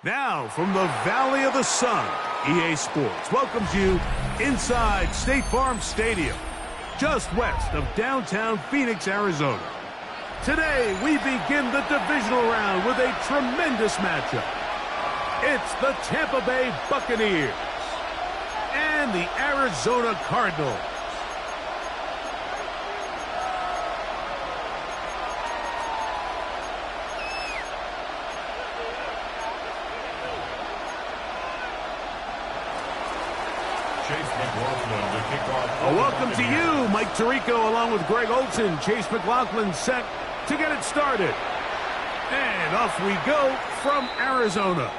Now, from the Valley of the Sun, EA Sports welcomes you inside State Farm Stadium, just west of downtown Phoenix, Arizona. Today, we begin the divisional round with a tremendous matchup. It's the Tampa Bay Buccaneers and the Arizona Cardinals. Welcome to you, Mike Tirico, along with Greg Olson. Chase McLaughlin set to get it started. And off we go from Arizona.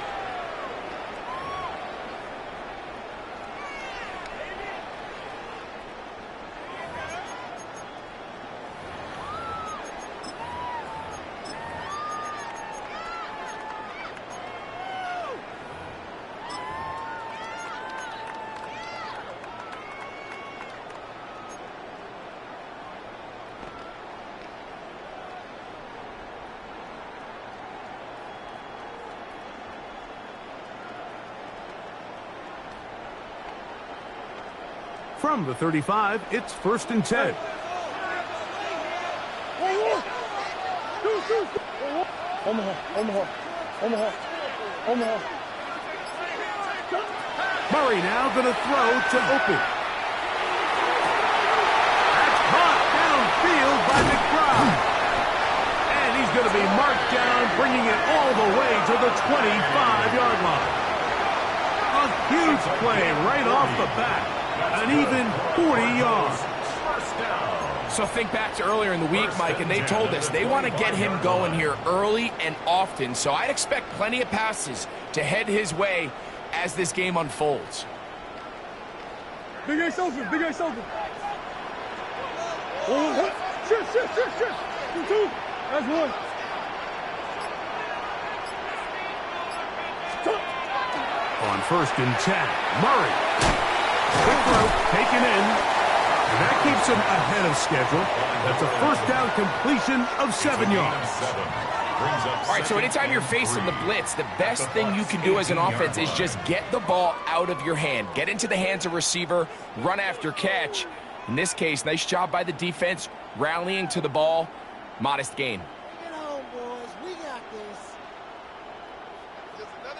From the 35, it's 1st and 10. Murray now going to throw to open. That's caught downfield by McBride. And he's going to be marked down, bringing it all the way to the 25-yard line. A huge play right off the bat. An even 40 yards. So think back to earlier in the week, Mike, and they told us they want to get him going here early and often. So I'd expect plenty of passes to head his way as this game unfolds. Big Ace open, Big Ace open. Oh, shit. 2. That's 1. On 1st and 10, Murray. Quick throw, taken in. And that keeps him ahead of schedule. That's a 1st down completion of 7 yards. All right, so anytime you're facing the blitz, the best thing you can do as an offense is just get the ball out of your hand. Get into the hands of receiver, run after catch. In this case, nice job by the defense, rallying to the ball. Modest gain.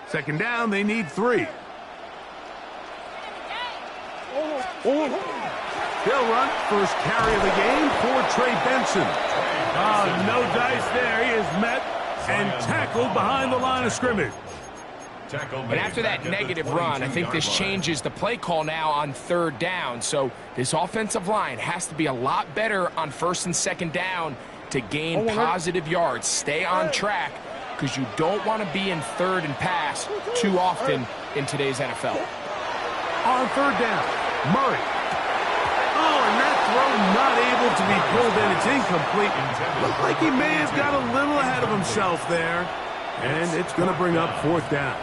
2nd down, they need 3. They'll run. 1st carry of the game for Trey Benson. Oh, no dice there. He is met and tackled behind the line of scrimmage. And after that negative run, I think this changes the play call now on 3rd down. So this offensive line has to be a lot better on 1st and 2nd down to gain positive yards. Stay on track because you don't want to be in 3rd and pass too often in today's NFL. On 3rd down, Murray. Oh, and that throw not able to be pulled in. It's incomplete. Looked like he may have got a little ahead of himself there. And it's going to bring up 4th down.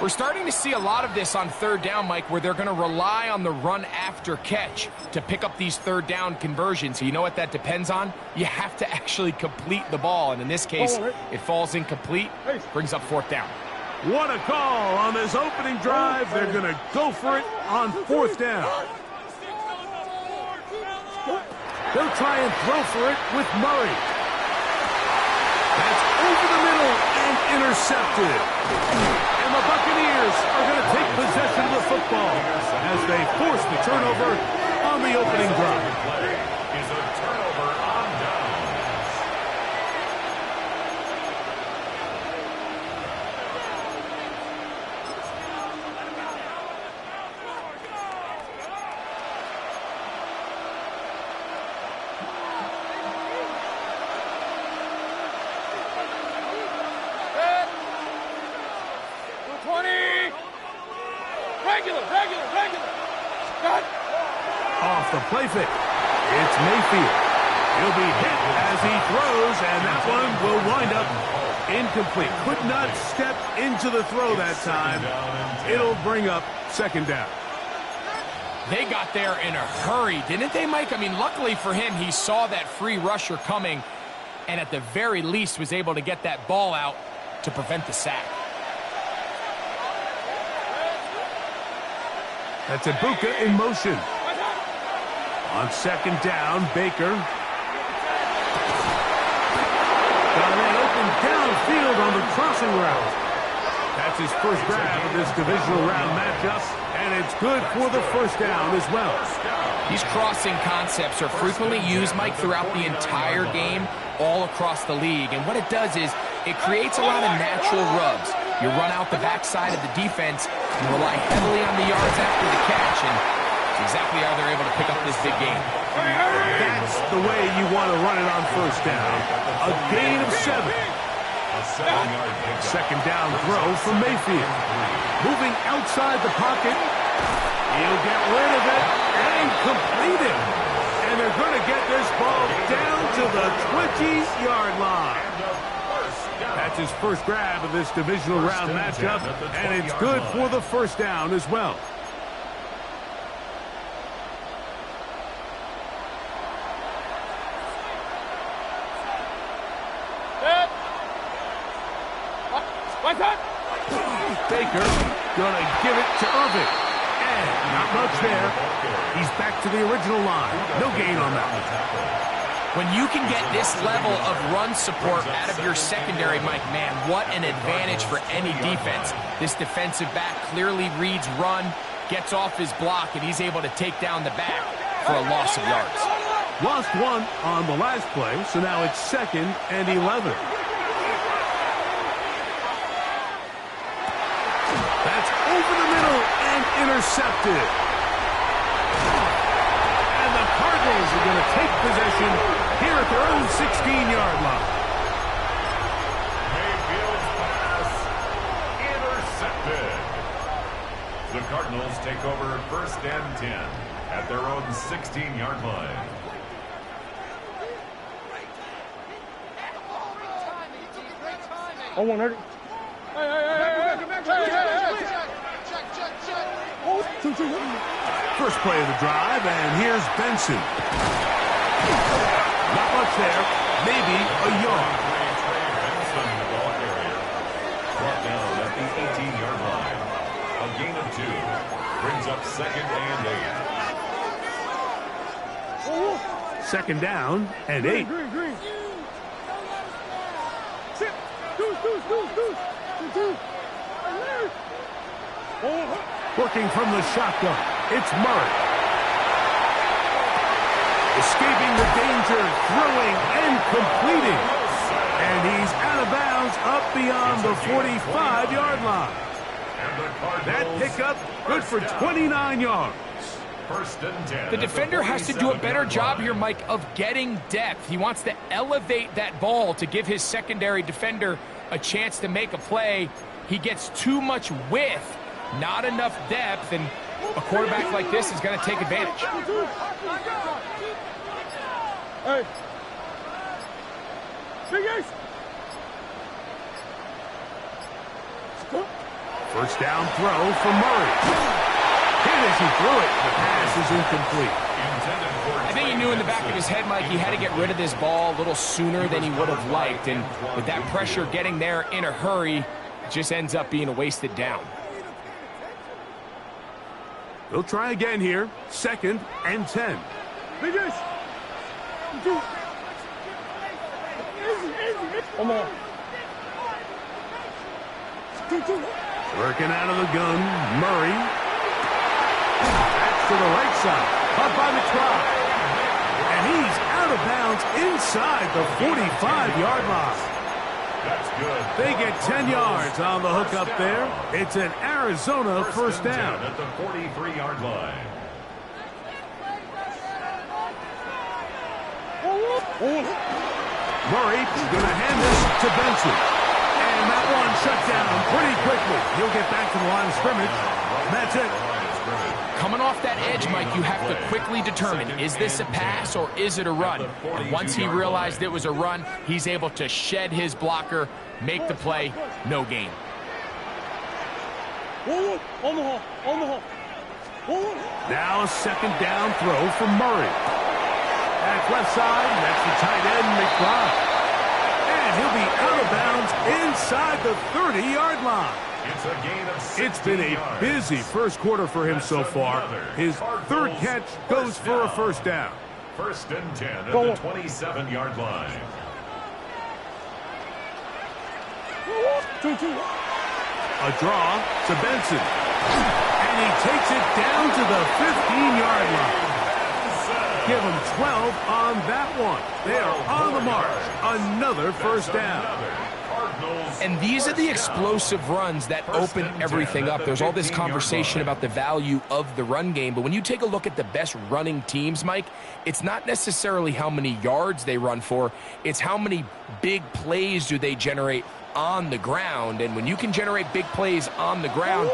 We're starting to see a lot of this on 3rd down, Mike, where they're going to rely on the run after catch to pick up these 3rd down conversions. So you know what that depends on? You have to actually complete the ball. And in this case, it falls incomplete, brings up 4th down. What a call on this opening drive. They're going to go for it on 4th down. They'll try and throw for it with Murray. That's over the middle and intercepted. And the Buccaneers are going to take possession of the football as they force the turnover on the opening drive. Off the play fake. It's Mayfield. He'll be hit as he throws, and that one will wind up incomplete. Could not step into the throw that time. It'll bring up 2nd down. They got there in a hurry, didn't they, Mike? I mean, luckily for him, he saw that free rusher coming and at the very least was able to get that ball out to prevent the sack. That's Ibuka in motion. On second down, Baker. Got an open downfield on the crossing route. That's his first grab of this divisional round matchup, and it's good for the first down as well. These crossing concepts are frequently used, Mike, throughout the entire game, all across the league. And what it does is it creates a lot of natural rubs. You run out the backside of the defense, you rely heavily on the yards after the catch, and it's exactly how they're able to pick up this big game. That's the way you want to run it on first down. A gain of 7. Second down throw for Mayfield. Moving outside the pocket. He'll get rid of it and complete it. And they're going to get this ball down to the 20-yard line. That's his first grab of this divisional round matchup, and it's good for the first down as well. Baker gonna give it to Irving. And not much there. He's back to the original line. No gain on that one. When you can get this level of run support out of your secondary, Mike, man, what an advantage for any defense. This defensive back clearly reads run, gets off his block, and he's able to take down the back for a loss of yards. Lost 1 on the last play, so now it's 2nd and 11. That's over the middle and intercepted. And the Cardinals are going to take possession here at their own 16-yard line. Mayfield's pass intercepted. The Cardinals take over 1st and 10 at their own 16-yard line. Oh, 100. First play of the drive, and here's Benson. Not much there, maybe a yard. Benson, the ball carrier, brought down at the 18-yard line. A gain of 2 brings up 2nd and 8. Second down and 8. Green. Sit. Two. Working from the shotgun, it's Murray. Escaping the danger, throwing and completing. And he's out of bounds up beyond the 45-yard line. That pickup good for 29 yards. 1st and 10. The defender has to do a better job here, Mike, of getting depth. He wants to elevate that ball to give his secondary defender a chance to make a play. He gets too much width, not enough depth, and a quarterback like this is going to take advantage. Hey. Big Ace. First down throw for Murray. Hit as he threw it. The pass is incomplete. I think he knew in the back of his head, Mike, he had to get rid of this ball a little sooner than he would have liked. And with that pressure getting there in a hurry, it just ends up being a wasted down. They'll try again here. 2nd and 10. Big Ace. Come on. Working out of the gun, Murray. That's to the right side. Caught by McBride. And he's out of bounds inside the 45-yard line. That's good. They get 10 yards on the hook up there. It's an Arizona first down. At the 43-yard line. Murray is going to hand this to Benson. And that one shut down pretty quickly. He'll get back to the line of scrimmage. That's it. Coming off that edge, Mike, you have to quickly determine, is this a pass or is it a run? And once he realized it was a run, he's able to shed his blocker, make the play, no gain. Now a second down throw for Murray. Back left side, that's the tight end, McBride. And he'll be out of bounds inside the 30-yard line. It's a gain of 16 It's been a yards. busy first quarter for him so far. His third catch goes for a first down. First and 10 at the 27-yard line. 2-2. A draw to Benson. And he takes it down to the 15-yard line. Give him 12 on that one. They are on the march. Another first down. And these are the explosive runs that open everything up. There's all this conversation about the value of the run game, but when you take a look at the best running teams, Mike, it's not necessarily how many yards they run for, it's how many big plays do they generate on the ground. And when you can generate big plays on the ground,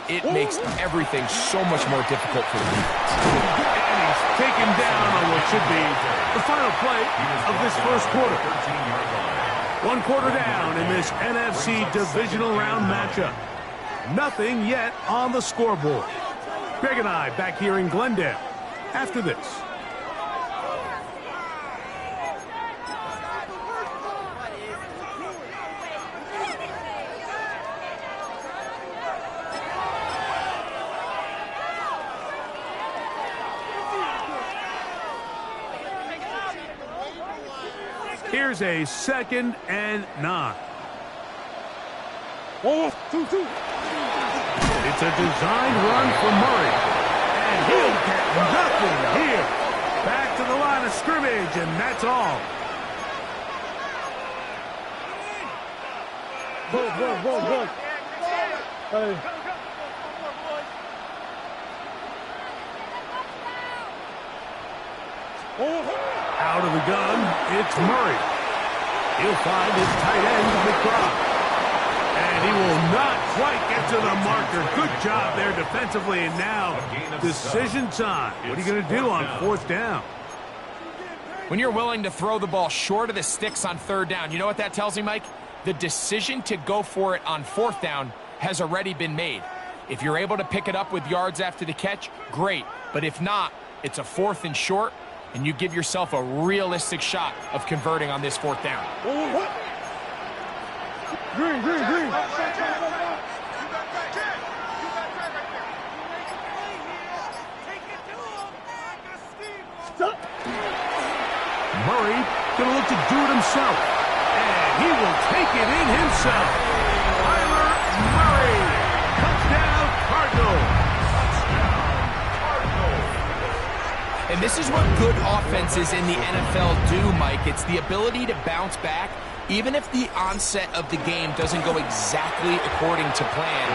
it makes everything so much more difficult for the defense. And he's taken down on what should be the final play of this first quarter. 1 quarter down in this NFC divisional round matchup. Nothing yet on the scoreboard. Greg and I back here in Glendale after this. Here's a 2nd and 9. 2-2. It's a designed run for Murray. And he'll get nothing here. Back to the line of scrimmage, and that's all. Go. Hey. Out of the gun, it's Murray. He'll find his tight end, McGraw. And he will not quite get to the marker. Good job there defensively, and now decision time. What are you going to do on 4th down? When you're willing to throw the ball short of the sticks on 3rd down, you know what that tells me, Mike? The decision to go for it on 4th down has already been made. If you're able to pick it up with yards after the catch, great. But if not, it's a 4th and short, and you give yourself a realistic shot of converting on this 4th down. Green. Murray going to look to do it himself. And he will take it in himself. Kyler Murray. Touchdown, Cardinals. And this is what good offenses in the NFL do, Mike. It's the ability to bounce back, even if the onset of the game doesn't go exactly according to plan.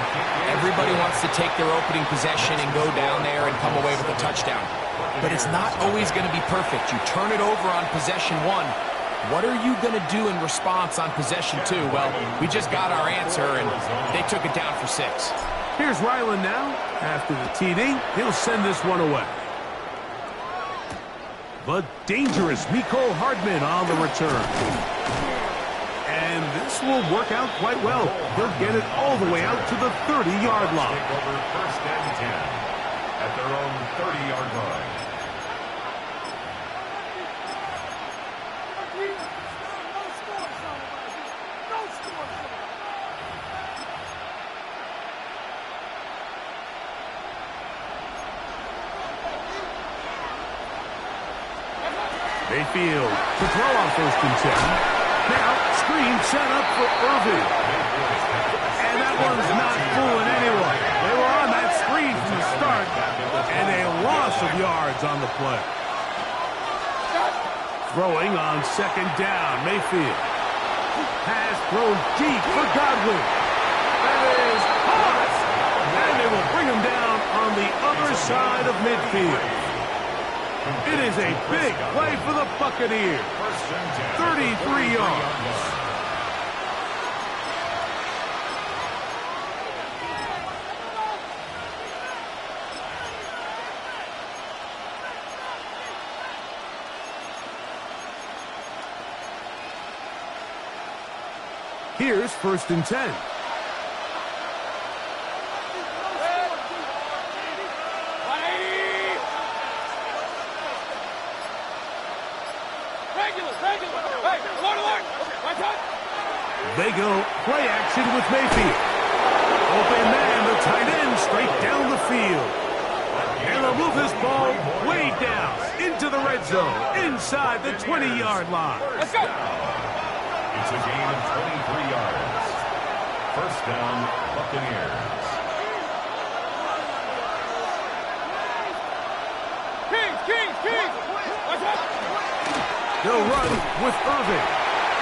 Everybody wants to take their opening possession and go down there and come away with a touchdown. But it's not always going to be perfect. You turn it over on possession 1. What are you going to do in response on possession 2? Well, we just got our answer, and they took it down for 6. Here's Ryland now. After the TD, he'll send this one away. The dangerous Mecole Hardman on the return. And this will work out quite well. He'll get it all the way out to the 30-yard line. Take over 1st and 10 at their own 30-yard line. Mayfield to throw on 1st and 10. Now, screen set up for Irving. And that one's not fooling anyone. They were on that screen from the start, and a loss of yards on the play. Throwing on 2nd down, Mayfield. Pass thrown deep for Godwin. That is caught. And they will bring him down on the other side of midfield. It is a big play for the Buccaneers. 33 yards. Here's 1st and 10. They go play action with Mayfield. Open man, the tight end, straight down the field. And they'll move this ball way down into the red zone, inside the 20-yard line. Let's go. It's a gain of 23 yards. First down, Buccaneers. Kings. They'll run with Irvin.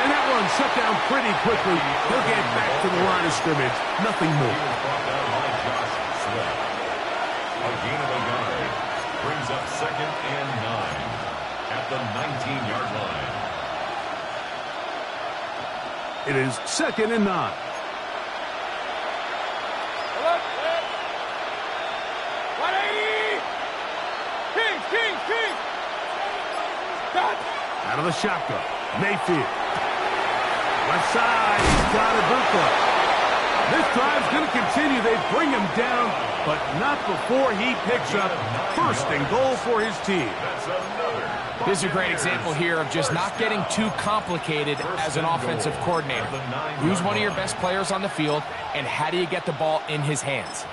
And that one shut down pretty quickly. He'll get back to the line of scrimmage. Nothing He more. was brought down by Josh Sweat. A gain of a yard. Brings up 2nd and 9 at the 19-yard line. It is 2nd and 9. Hold up. 180. Kings. Cut. Out of the shotgun. Mayfield. Left side. He's got Ibuka. This drive's going to continue. They bring him down, but not before he picks up 1st and goal for his team. That's another. This is a great example here of just not getting too complicated as an offensive coordinator. Who's one of your best players on the field, and how do you get the ball in his hands?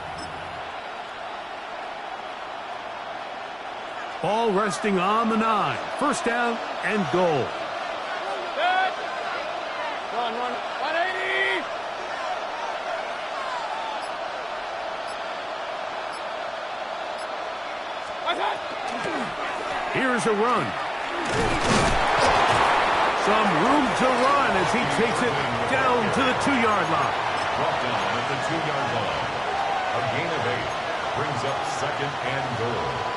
Ball resting on the 9. 1st down and goal. Set. Run. 180. Here's a run. Some room to run as he takes it down to the 2-yard line. Brought down at the 2-yard line. A gain of 8 brings up 2nd and goal.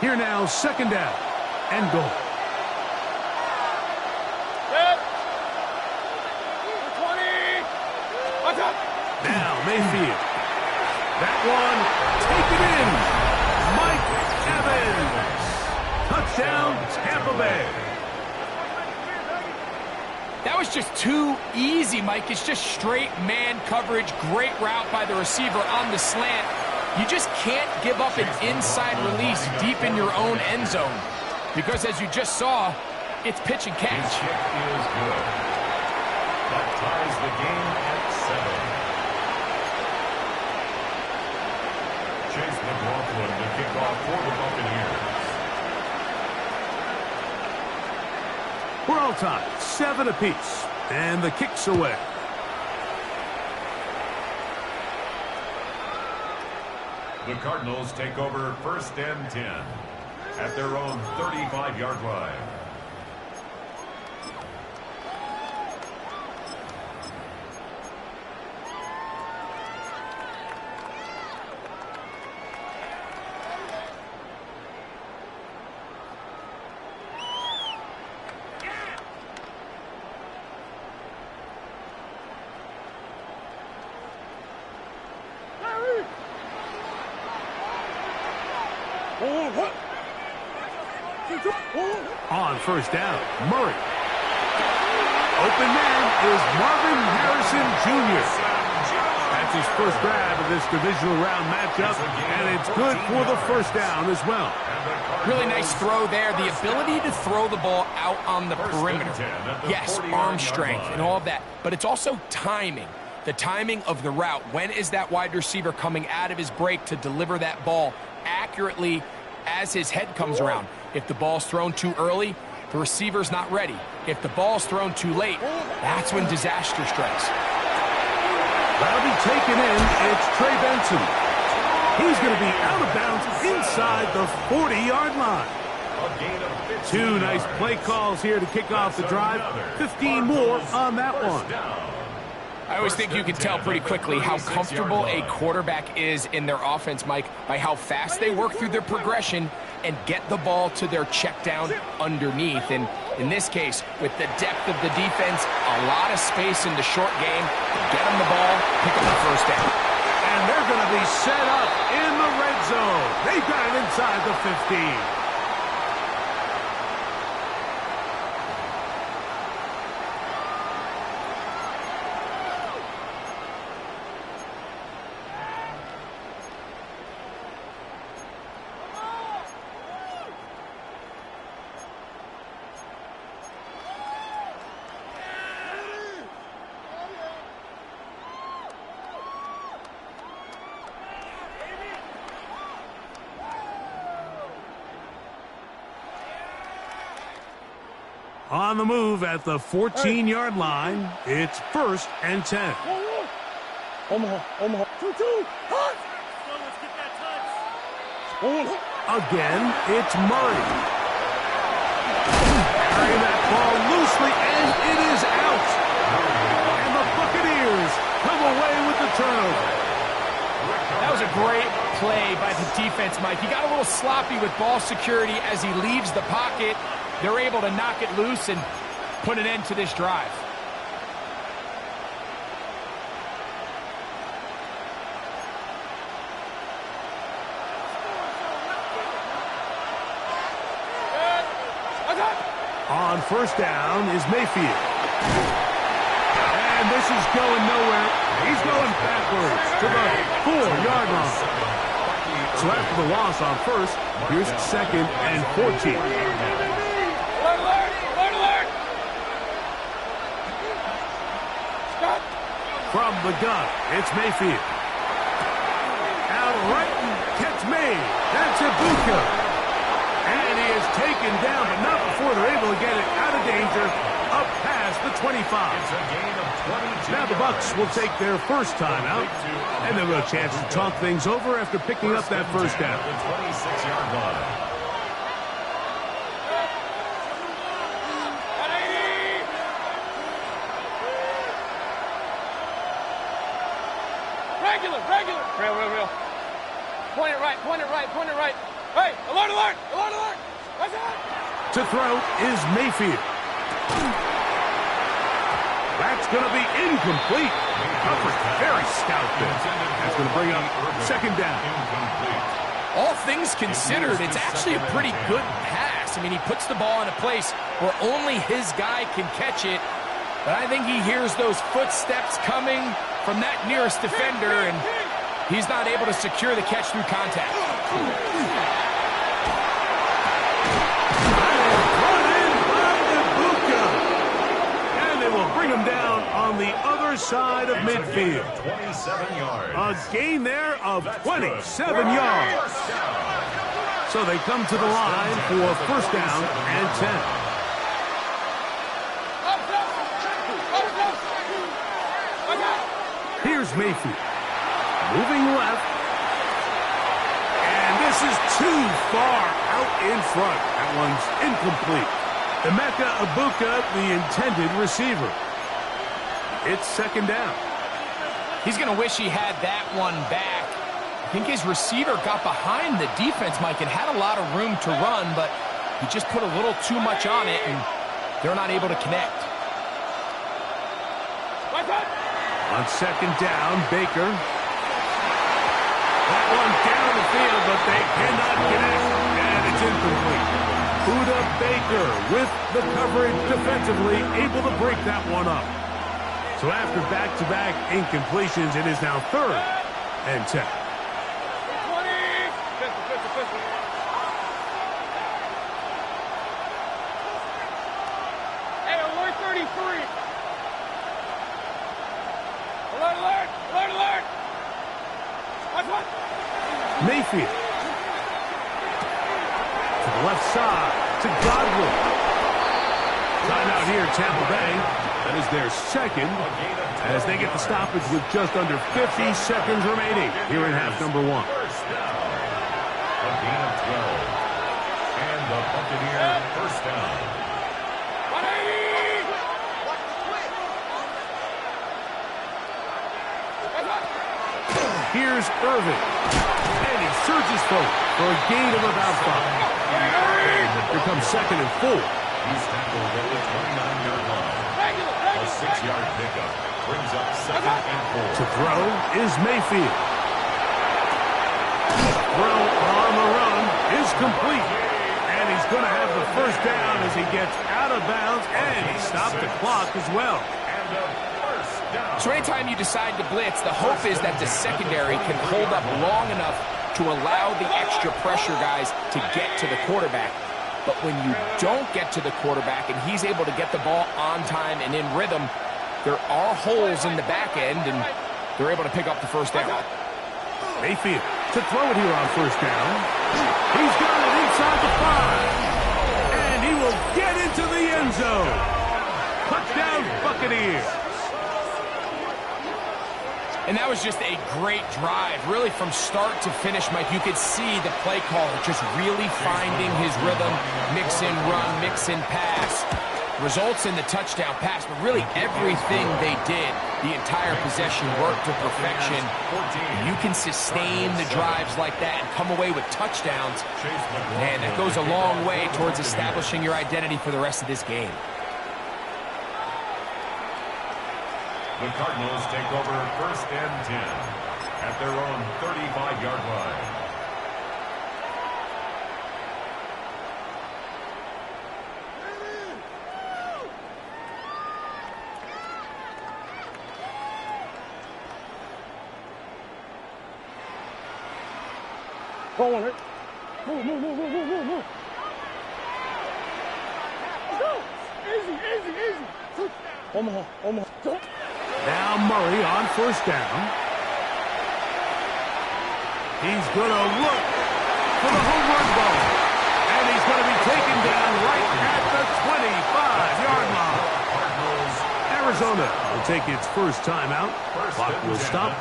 Here now, 2nd down and goal. Set. 20. Watch out. Now Mayfield. That one taken in. Mike Evans. Touchdown, Tampa Bay. That was just too easy, Mike. It's just straight man coverage. Great route by the receiver on the slant. You just can't give up an inside release deep in your own end zone. Because as you just saw, it's pitch and His catch. kick is good. That ties the game at 7. Chase McLaughlin to kick off for the Buccaneers. We're all tied, 7 apiece. And the kick's away. The Cardinals take over 1st and 10 at their own 35-yard line. On 1st down, Murray. Open man is Marvin Harrison Jr. That's his first grab of this divisional round matchup, and it's good for the 1st down as well. Really nice throw there. The ability to throw the ball out on the perimeter. Yes, arm strength and all of that, but it's also timing. The timing of the route. When is that wide receiver coming out of his break to deliver that ball accurately as his head comes around? If the ball's thrown too early, the receiver's not ready. If the ball's thrown too late, that's when disaster strikes. That'll be taken in. It's Trey Benson. He's going to be out of bounds inside the 40-yard line. Two nice play calls here to kick off the drive. 15 more on that one. I always think you can tell pretty quickly how comfortable a quarterback is in their offense, Mike, by how fast they work through their progression and get the ball to their check down underneath. And in this case, with the depth of the defense, a lot of space in the short game, get them the ball, pick up the 1st down. And they're going to be set up in the red zone. They've got it inside the 15. On the move at the 14-yard line, it's 1st and 10. Omaha. 2-2. Hot. Let's get that touch. Again, it's Murray. Carrying that ball loosely, and it is out. And the Buccaneers come away with the turnover. That was a great play by the defense, Mike. He got a little sloppy with ball security as he leaves the pocket. They're able to knock it loose and put an end to this drive. On 1st down is Mayfield. And this is going nowhere. He's going backwards to the 4-yard line. So after the loss on 1st, here's 2nd and 14. From the gun, it's Mayfield. Out right, catch made. That's Ibuka. And he is taken down, but not before they're able to get it out of danger, up past the 25. It's a gain of 22 Now the Bucs will take their first time out, and they'll have a chance to talk things over after picking up that first down. The 26-yard line. Regular. Real. Point it right. Hey, alert. What's that? To throw is Mayfield. That's going to be incomplete. Coverage very stout there. That's going to bring up 2nd down. All things considered, it's actually a pretty good pass. I mean, he puts the ball in a place where only his guy can catch it. But I think he hears those footsteps coming from that nearest defender, and he's not able to secure the catch through contact. Will bring him down on the other side of midfield. 27 yards. A gain there of 27 yards. So they come to the line for 1st down and 10. Here's Mayfield. Moving left. And this is too far out in front. That one's incomplete. Emeka Ibuka, the intended receiver. It's 2nd down. He's going to wish he had that one back. I think his receiver got behind the defense, Mike, and had a lot of room to run, but he just put a little too much on it, and they're not able to connect. On 2nd down, Baker. That one down the field, but they cannot connect, and it's incomplete. Buda Baker with the coverage defensively, able to break that one up. So after back-to-back incompletions, it is now 3rd and 10. Hey, alert 33. Alert. What? Mayfield. To the left side, to Godwin. Timeout here, Tampa Bay. That is their 2nd, as they get the stoppage with just under 50 seconds remaining here in half number 1. First down. A gain of 12. And the Buccaneer 1st down. 180. Here's Irvin. And he surges forward for a gain of about 5. Here comes 2nd and 4. He's tackled at the 29-yard line. A 6-yard pickup brings up 2nd and 4. To throw is Mayfield. Throw on the run is complete. And he's going to have the 1st down as he gets out of bounds, and he stopped the clock as well. And a 1st down. So anytime you decide to blitz, the hope is that the secondary can hold up long enough to allow the extra pressure guys to get to the quarterback. But when you don't get to the quarterback and he's able to get the ball on time and in rhythm, there are holes in the back end, and they're able to pick up the 1st down. Mayfield to throw it here on 1st down. He's got it inside the 5. And he will get into the end zone. Touchdown, Buccaneers. And that was just a great drive. Really, from start to finish, Mike, you could see the play caller just really finding his rhythm. Mix in run, mix in pass. Results in the touchdown pass, but really everything they did, the entire possession worked to perfection. And you can sustain the drives like that and come away with touchdowns. Man, that goes a long way towards establishing your identity for the rest of this game. The Cardinals take over 1st and 10 at their own 35-yard line. Hold on, move. Let's go. Easy. Omaha. Go. Now Murray on 1st down. He's going to look for the home run ball. And he's going to be taken down right at the 25-yard line. Arizona will take its first timeout. Clock will stop.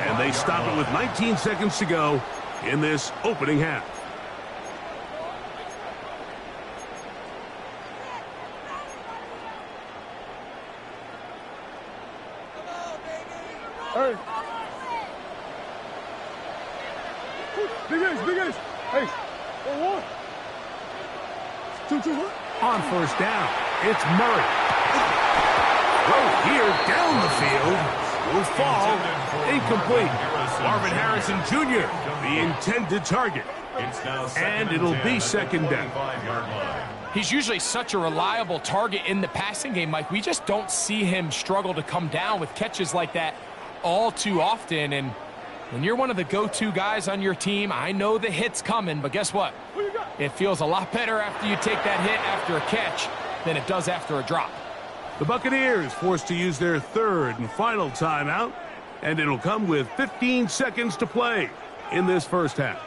And they stop it with 19 seconds to go in this opening half. Hey. Big Ace. Hey. 1. 2, 1. On 1st down, it's Murray. Throw here down the field. Will fall. Incomplete. Marvin Harrison Jr., the intended target. And it'll be 2nd down. He's usually such a reliable target in the passing game, Mike. We just don't see him struggle to come down with catches like that all too often. And when you're one of the go-to guys on your team, I know the hit's coming, but guess what? It feels a lot better after you take that hit after a catch than it does after a drop. The Buccaneers forced to use their 3rd and final timeout, and it'll come with 15 seconds to play in this first half.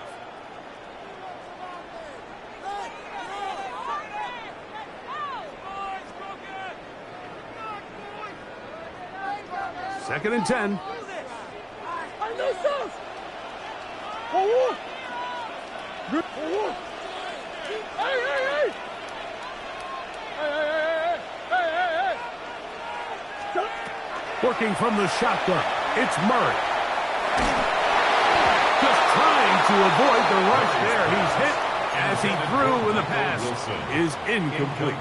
Second and 10. Working from the shotgun, it's Murray. Just trying to avoid the rush there. He's hit as he threw, and the pass is incomplete.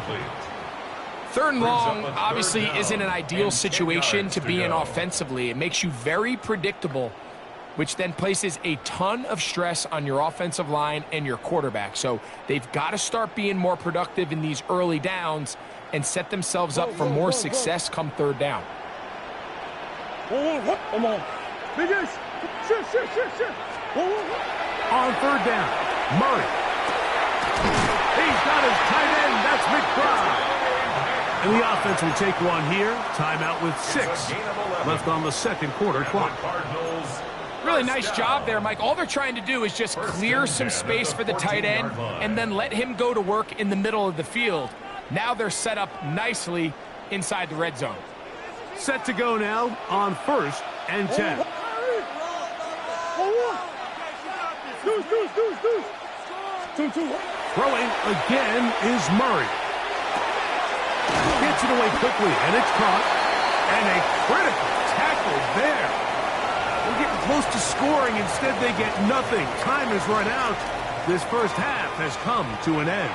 3rd and long obviously isn't an ideal situation to be in offensively. It makes you very predictable, which then places a ton of stress on your offensive line and your quarterback. So they've got to start being more productive in these early downs and set themselves up for more success come 3rd down. Come on. Big Ace. Shit. On 3rd down, Murray. He's got his tight end. That's McBride. And the offense will take one here. Timeout with 6 left on the 2nd quarter clock. Really nice job there, Mike. All they're trying to do is just clear some space for the tight end and then let him go to work in the middle of the field. Now they're set up nicely inside the red zone. Set to go now on 1st and 10. Throwing again is Murray. Gets it away quickly, and it's caught. And a critical tackle there. They're getting close to scoring. Instead, they get nothing. Time has run out. This first half has come to an end.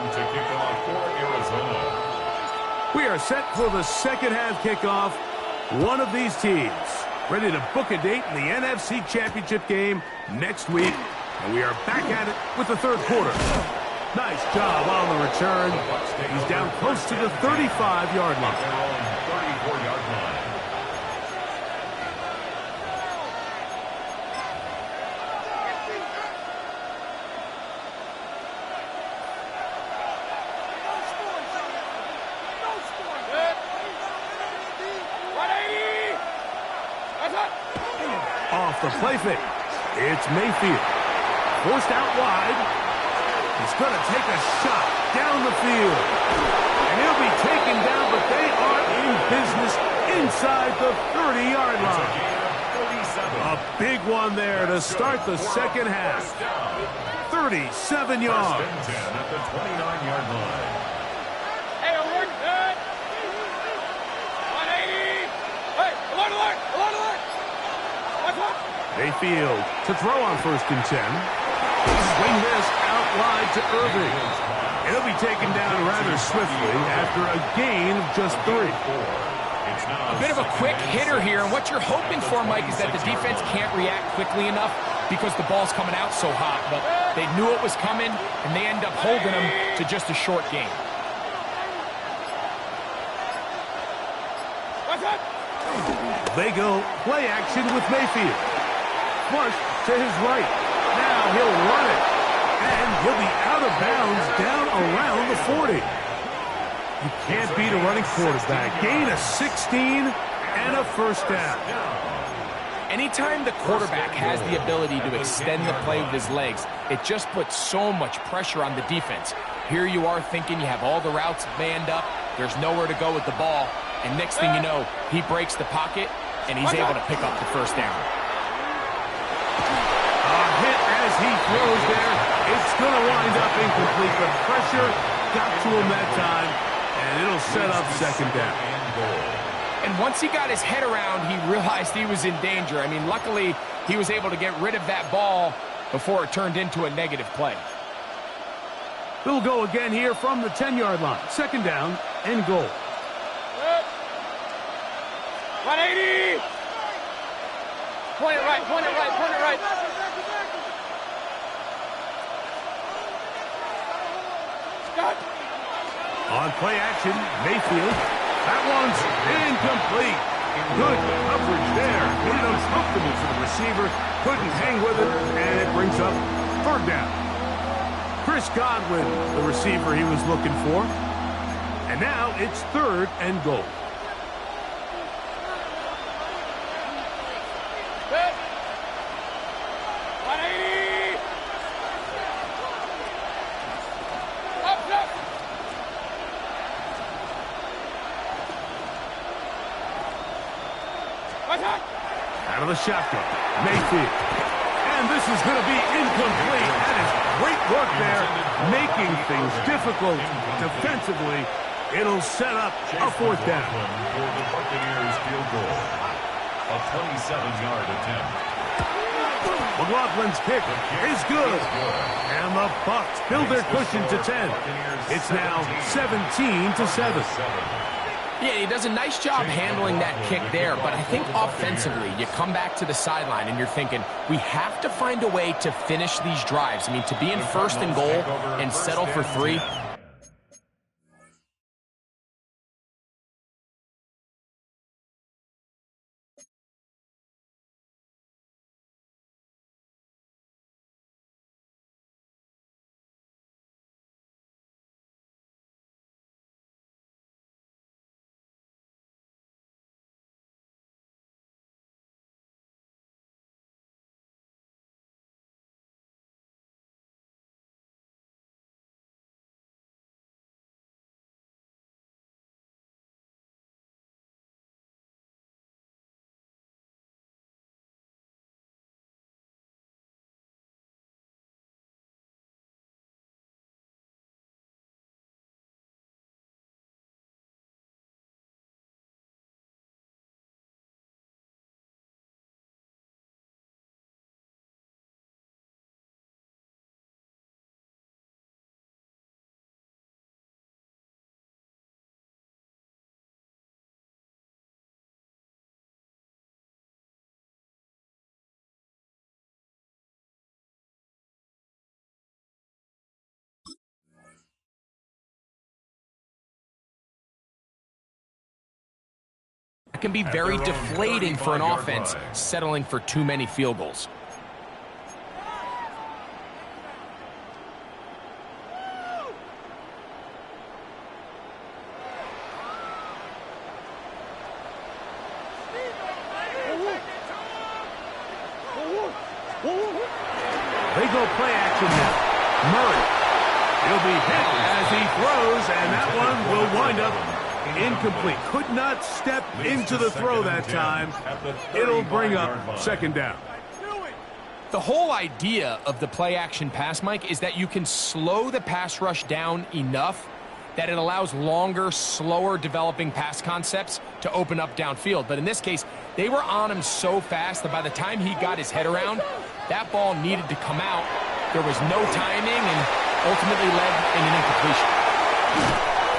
To kick off for Arizona. We are set for the 2nd half kickoff. One of these teams ready to book a date in the NFC Championship game next week. And we are back at it with the 3rd quarter. Nice job on the return. He's down close to the 35-yard line. 34-yard line. Off the play fake, it's Mayfield. Forced out wide. He's going to take a shot down the field. And he'll be taken down, but they are in business inside the 30-yard line. A big one there to start the second half. 37 yards. At the 29-yard line. Hey, alert, good. 180. Hey, alert. Watch out. Mayfield to throw on 1st and 10. Swing this out wide to Irving. He'll be taken down rather swiftly after a gain of just 3. A bit of a quick hitter here, and what you're hoping for, Mike, is that the defense can't react quickly enough because the ball's coming out so hot. But they knew it was coming, and they end up holding them to just a short gain. They go play action with Mayfield. Flush to his right. Now he'll run it. And he'll be out of bounds down around the 40. You can't beat a running quarterback. Gain of 16 and a 1st down. Anytime the quarterback has the ability to extend the play with his legs, it just puts so much pressure on the defense. Here you are thinking you have all the routes manned up, there's nowhere to go with the ball, and next thing you know, he breaks the pocket, and he's able to pick up the 1st down. A hit as he throws there. It's going to wind up incomplete. The pressure got to him that time, and it'll set up 2nd down. And once he got his head around, he realized he was in danger. I mean, luckily, he was able to get rid of that ball before it turned into a negative play. They'll go again here from the 10-yard line. 2nd down and goal. 180. Point it right. Scott. On play action, Mayfield. That one's incomplete. Good coverage there. Made it uncomfortable for the receiver. Couldn't hang with it, and it brings up 3rd down. Chris Godwin, the receiver he was looking for. And now it's 3rd and goal. Good. 180. Up. Out of the shotgun, Mayfield. And this is going to be incomplete. That is great work there, making things difficult defensively. It'll set up a 4th down. For the Buccaneers field goal. A 27-yard attempt. McLaughlin's kick is good. And the Bucs build their cushion to 10. It's now 17-7. Yeah, he does a nice job handling that kick there, but I think offensively, you come back to the sideline and you're thinking, we have to find a way to finish these drives. I mean, to be in 1st and goal and settle for 3. It can be very deflating for an offense settling for too many field goals. They They go play action now. Murray. He'll be hit as he throws, and that one will wind up incomplete. Could not step into the throw that time. It'll bring up second down. The whole idea of the play action pass, Mike, is that you can slow the pass rush down enough that it allows longer, slower developing pass concepts to open up downfield. But in this case, they were on him so fast that by the time he got his head around, that ball needed to come out. There was no timing and ultimately led in an incompletion.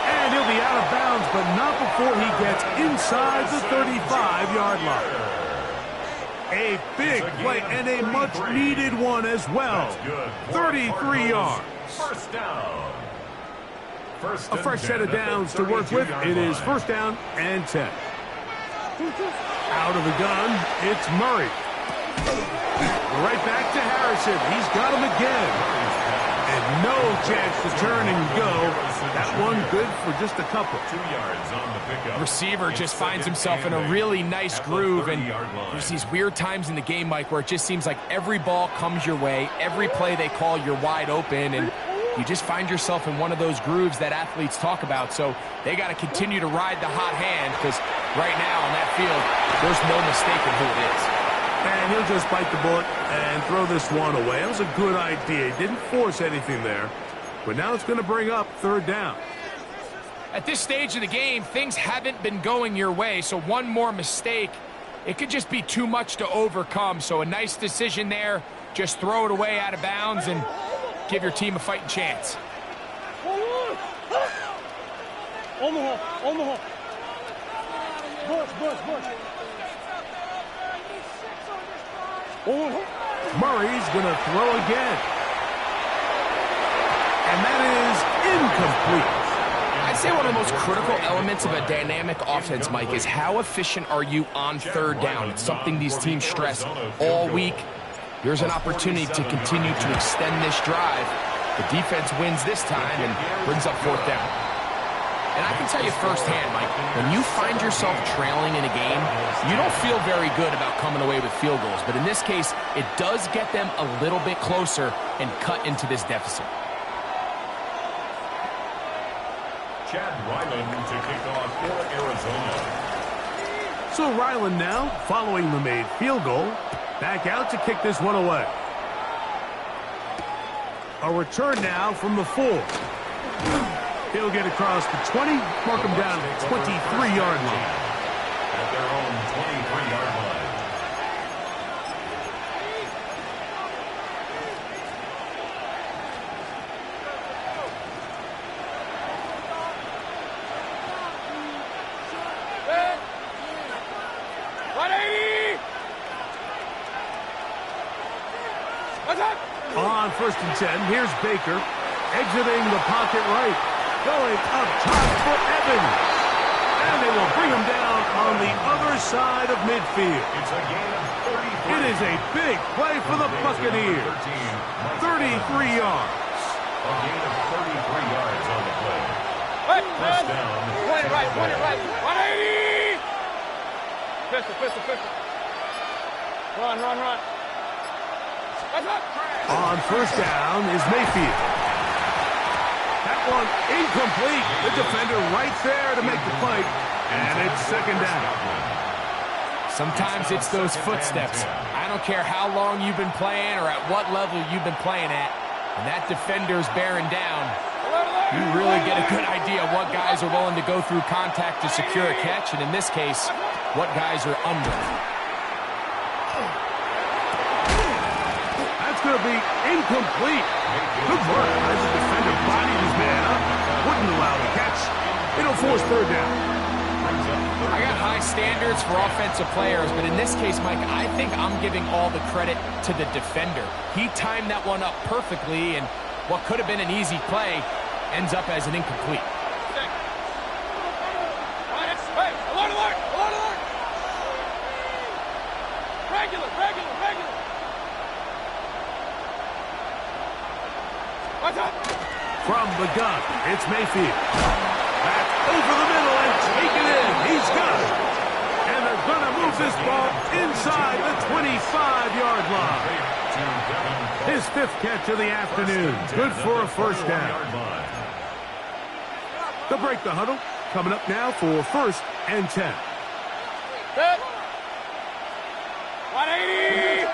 And he'll be out of bounds, but not before he gets inside the 35-yard line. A big play and a much-needed one as well. 33 yards. First down. A fresh set of downs to work with. It is first down and 10. Out of the gun, it's Murray. Right back to Harrison. He's got him again. And no chance to turn and go. That one good for just a couple. 2 yards on the pickup. Receiver just finds himself in a really nice groove, and there's these weird times in the game, Mike, where it just seems like every ball comes your way, every play they call, you're wide open, and you just find yourself in one of those grooves that athletes talk about. So they got to continue to ride the hot hand, because right now on that field, there's no mistaking who it is. And he'll just bite the bullet and throw this one away. That was a good idea. He didn't force anything there. But now it's going to bring up third down. At this stage of the game, things haven't been going your way, so one more mistake, it could just be too much to overcome. So a nice decision there. Just throw it away out of bounds and give your team a fighting chance. Omaha. Bush. Murray's going to throw again. And that is incomplete. I'd say one of the most critical elements of a dynamic offense, Mike, is how efficient are you on third down. It's something these teams stress all week. Here's an opportunity to continue to extend this drive. The defense wins this time and brings up fourth down. And I can tell you firsthand, Mike, when you find yourself trailing in a game, you don't feel very good about coming away with field goals. But in this case, it does get them a little bit closer and cut into this deficit. Chad Ryland to kick off for Arizona. So Ryland now, following the made field goal, back out to kick this one away. A return now from the 4. He'll get across the 20, mark him down at the 23-yard line. At their own 23-yard line. On first and 10, here's Baker, exiting the pocket right. Going up top for Evans. And they will bring him down on the other side of midfield. It's a gain of 33. It is a big play for the Buccaneers. 33 yards. A gain of 33 yards on the play. First down. 20 right. 180! Pistol. Run. On first down is Mayfield. That one incomplete. The defender right there to make the play. And it's second down. Sometimes it's those footsteps. I don't care how long you've been playing or at what level you've been playing at. When that defender's bearing down, you really get a good idea of what guys are willing to go through contact to secure a catch. And in this case, what guys are under. That's going to be incomplete. Good work as the defender bodied his man up. Wouldn't allow the catch. It'll force third down. I got high standards for offensive players, but in this case, Mike, I think I'm giving all the credit to the defender. He timed that one up perfectly, and what could have been an easy play ends up as an incomplete. Regular. From the gun, it's Mayfield. Back over the middle and take it in. He's got it. And they're going to move this ball inside the 25-yard line. His 5th catch of the afternoon. Good for a first down. They'll break the huddle. Coming up now for 1st and 10. 180!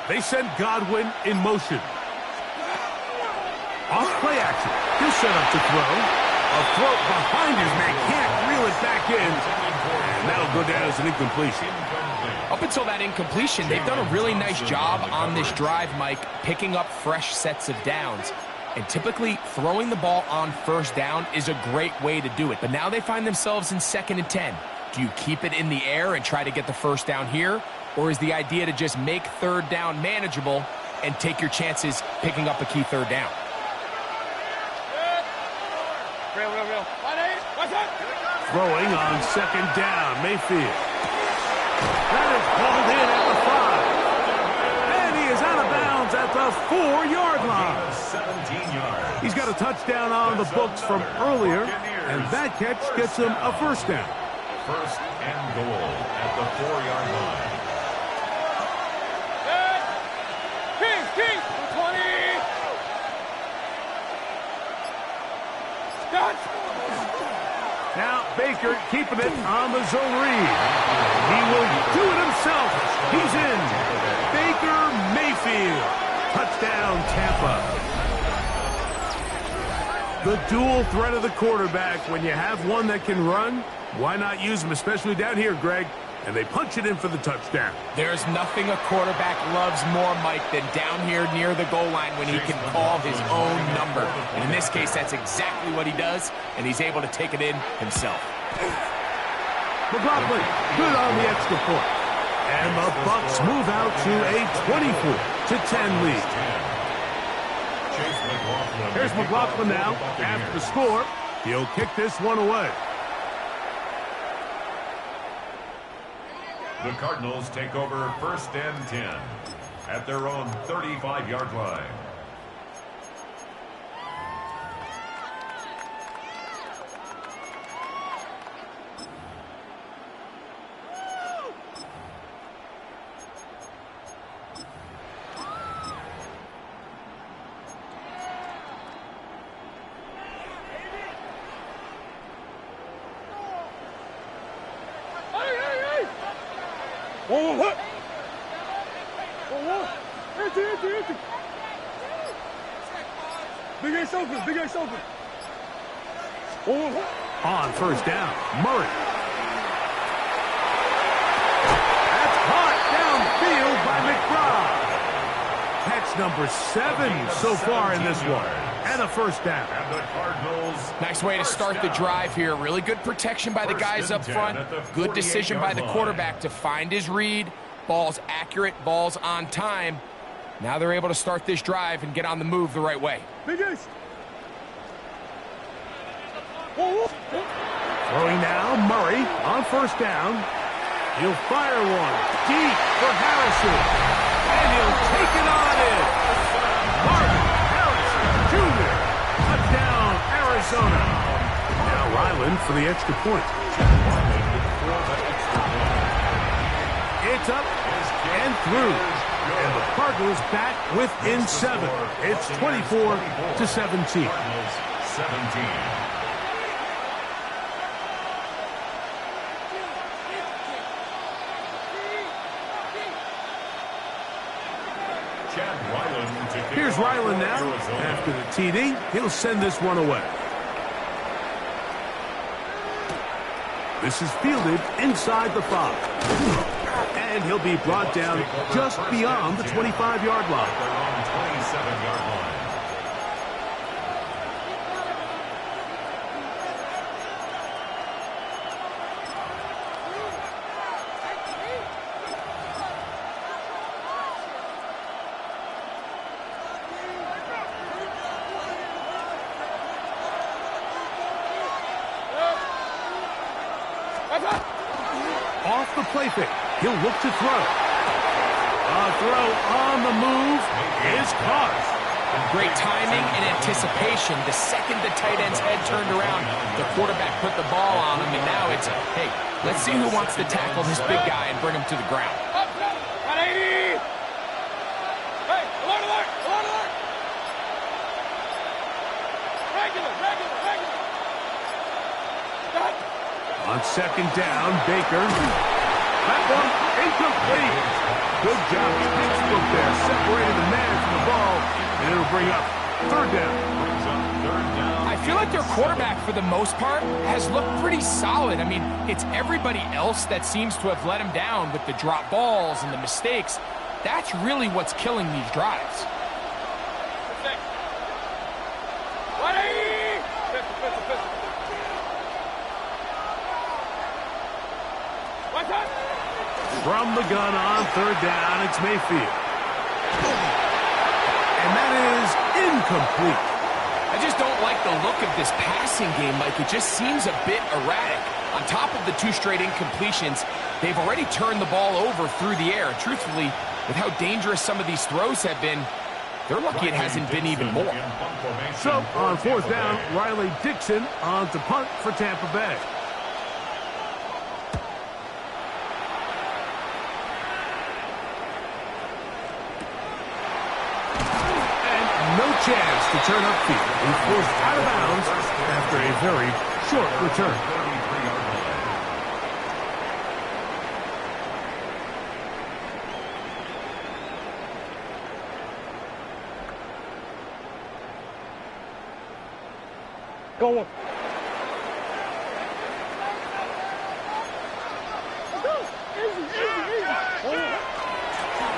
They send Godwin in motion. Off play action. He'll set up to throw. A throw behind his man. Can't reel it back in. And that'll go down as an incompletion. Up until that incompletion, they've done a really nice job on this drive, Mike, picking up fresh sets of downs. And typically, throwing the ball on 1st down is a great way to do it. But now they find themselves in 2nd and 10. Do you keep it in the air and try to get the 1st down here? Or is the idea to just make 3rd down manageable and take your chances picking up a key 3rd down? Real. 180. What's up? Throwing on 2nd down. Mayfield. That is called in at the 5. And he is out of bounds at the 4-yard line. 17 yards. He's got a touchdown on the books from earlier, and that catch gets him a 1st down. 1st and goal at the 4-yard line. King, 20. Start. Now Baker keeping it on the zone read. He will do it himself. He's in. Baker Mayfield. Touchdown, Tampa. The dual threat of the quarterback. When you have one that can run, why not use him, especially down here, Greg? And they punch it in for the touchdown. There's nothing a quarterback loves more, Mike, than down here near the goal line when he can call his own number. And in this case, that's exactly what he does, and he's able to take it in himself. McLaughlin, good on the extra point. And the Bucs move out to a 24-10 lead. Here's McLaughlin now. After the score, he'll kick this one away. The Cardinals take over 1st and 10 at their own 35-yard line. Empty. Big ace open. On 1st down, Murray. That's caught downfield by McBride. Catch number 7 so far in this one. And a 1st down. And the Cardinals. Nice way to start the drive here. Really good protection by the guys up front. Good decision by the quarterback to find his read. Ball's accurate, ball's on time. Now they're able to start this drive and get on the move the right way. Big ace. Throwing now, Murray on 1st down. He'll fire one deep for Harrison. And he'll take it on in. Marvin Harrison Jr. Touchdown, Arizona. Now Ryland for the extra point. It's up and through. And the Cardinals back within 7. It's 24-17. Cardinals 17. Here's Ryland now. After the TD, he'll send this one away. This is fielded inside the 5. And he'll be brought down just beyond the 25-yard line. They're on 27-yard line. Off the play fake. He'll look to throw. A throw on the move is caught. Great timing and anticipation. The second the tight end's head turned around, the quarterback put the ball on him, and now it's, hey, let's see who wants to tackle this big guy and bring him to the ground. On second down, Baker. That one incomplete. Good job. Textbook there, separating the man from the ball, and it'll bring up third down. I feel like their quarterback, for the most part, has looked pretty solid. I mean, it's everybody else that seems to have let him down with the drop balls and the mistakes. That's really what's killing these drives. From the gun on third down, it's Mayfield. And that is incomplete. I just don't like the look of this passing game, Mike. It just seems a bit erratic. On top of the 2 straight incompletions, they've already turned the ball over through the air. Truthfully, with how dangerous some of these throws have been, they're lucky it hasn't been even more. So, on fourth down, Riley Dixon on to punt for Tampa Bay. No chance to turn upfield. He's forced out of bounds after a very short return. Go on.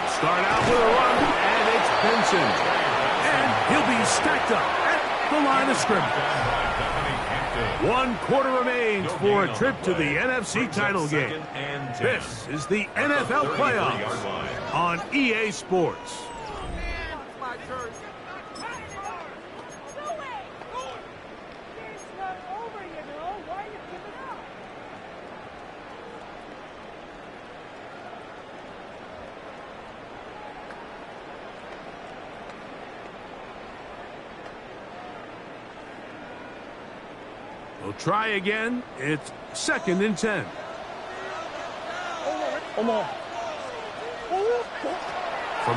Start out with a run, and it's Benson. He'll be stacked up at the line of scrimmage. 1 quarter remains for a trip to the NFC title game. This is the NFL Playoffs on EA Sports. We'll try again. It's 2nd and 10. From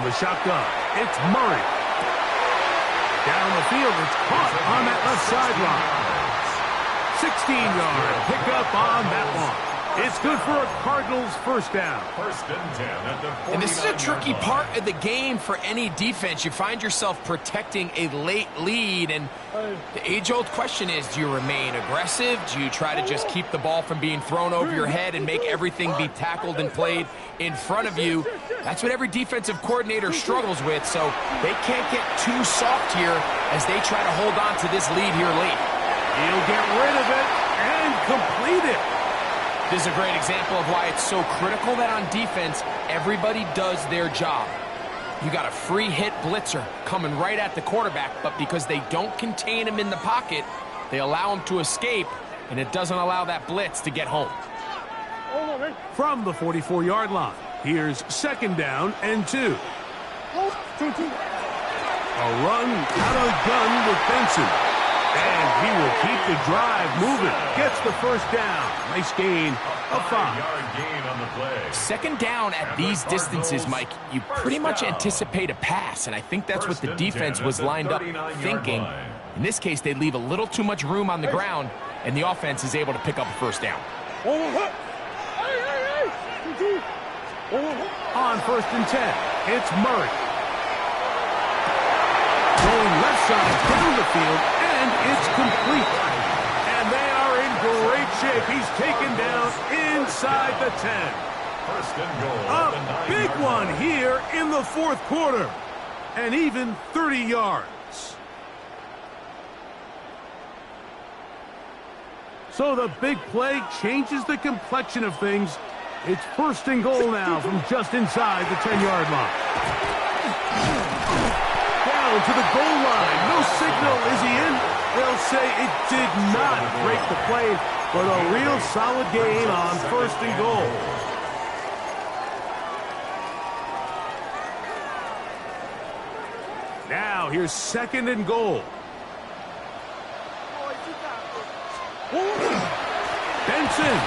the shotgun, it's Murray. Down the field, it's caught on that left sideline. 16-yard pickup on that one. It's good for a Cardinals first down. 1st and 10 at the 49-yard line. And this is a tricky part of the game for any defense. You find yourself protecting a late lead, and the age-old question is, do you remain aggressive? Do you try to just keep the ball from being thrown over your head and make everything be tackled and played in front of you? That's what every defensive coordinator struggles with, so they can't get too soft here as they try to hold on to this lead here late. He'll get rid of it and complete it. This is a great example of why it's so critical that on defense, everybody does their job. You got a free hit blitzer coming right at the quarterback, but because they don't contain him in the pocket, they allow him to escape, and it doesn't allow that blitz to get home. From the 44-yard line, here's 2nd down and 2. A run out of the gun with Benson. And he will keep the drive moving. Gets the first down. Nice gain of 5. 5-yard gain on the play. 2nd down at these distances, Mike, you pretty much anticipate a pass, and I think that's what the defense was lined up thinking. In this case, they leave a little too much room on the ground, and the offense is able to pick up a first down. On 1st and 10, it's Murray. Going left side down the field, and it's complete. And they are in great shape. He's taken down inside the 10. 1st and goal. A big one here in the 4th quarter. And even 30 yards. So the big play changes the complexion of things. It's 1st and goal now from just inside the 10-yard line. Down to the goal line. No signal. Is he in? They'll say it did not break the play, but a real solid gain on 1st and goal. Now here's 2nd and goal. Benson.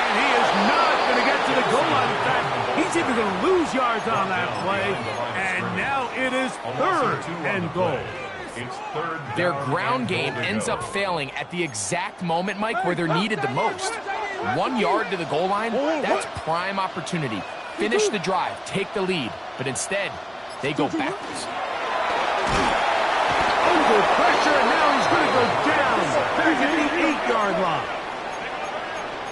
And he is not going to get to the goal line. In fact, he's even going to lose yards on that play. And now it is 3rd and goal. It's third down. Their ground game ends up failing at the exact moment, Mike, where they're needed the most. 1 yard to the goal line, that's prime opportunity. Finish the drive, take the lead, but instead, they go backwards. Under pressure, and now he's going to go down back at the 8-yard line.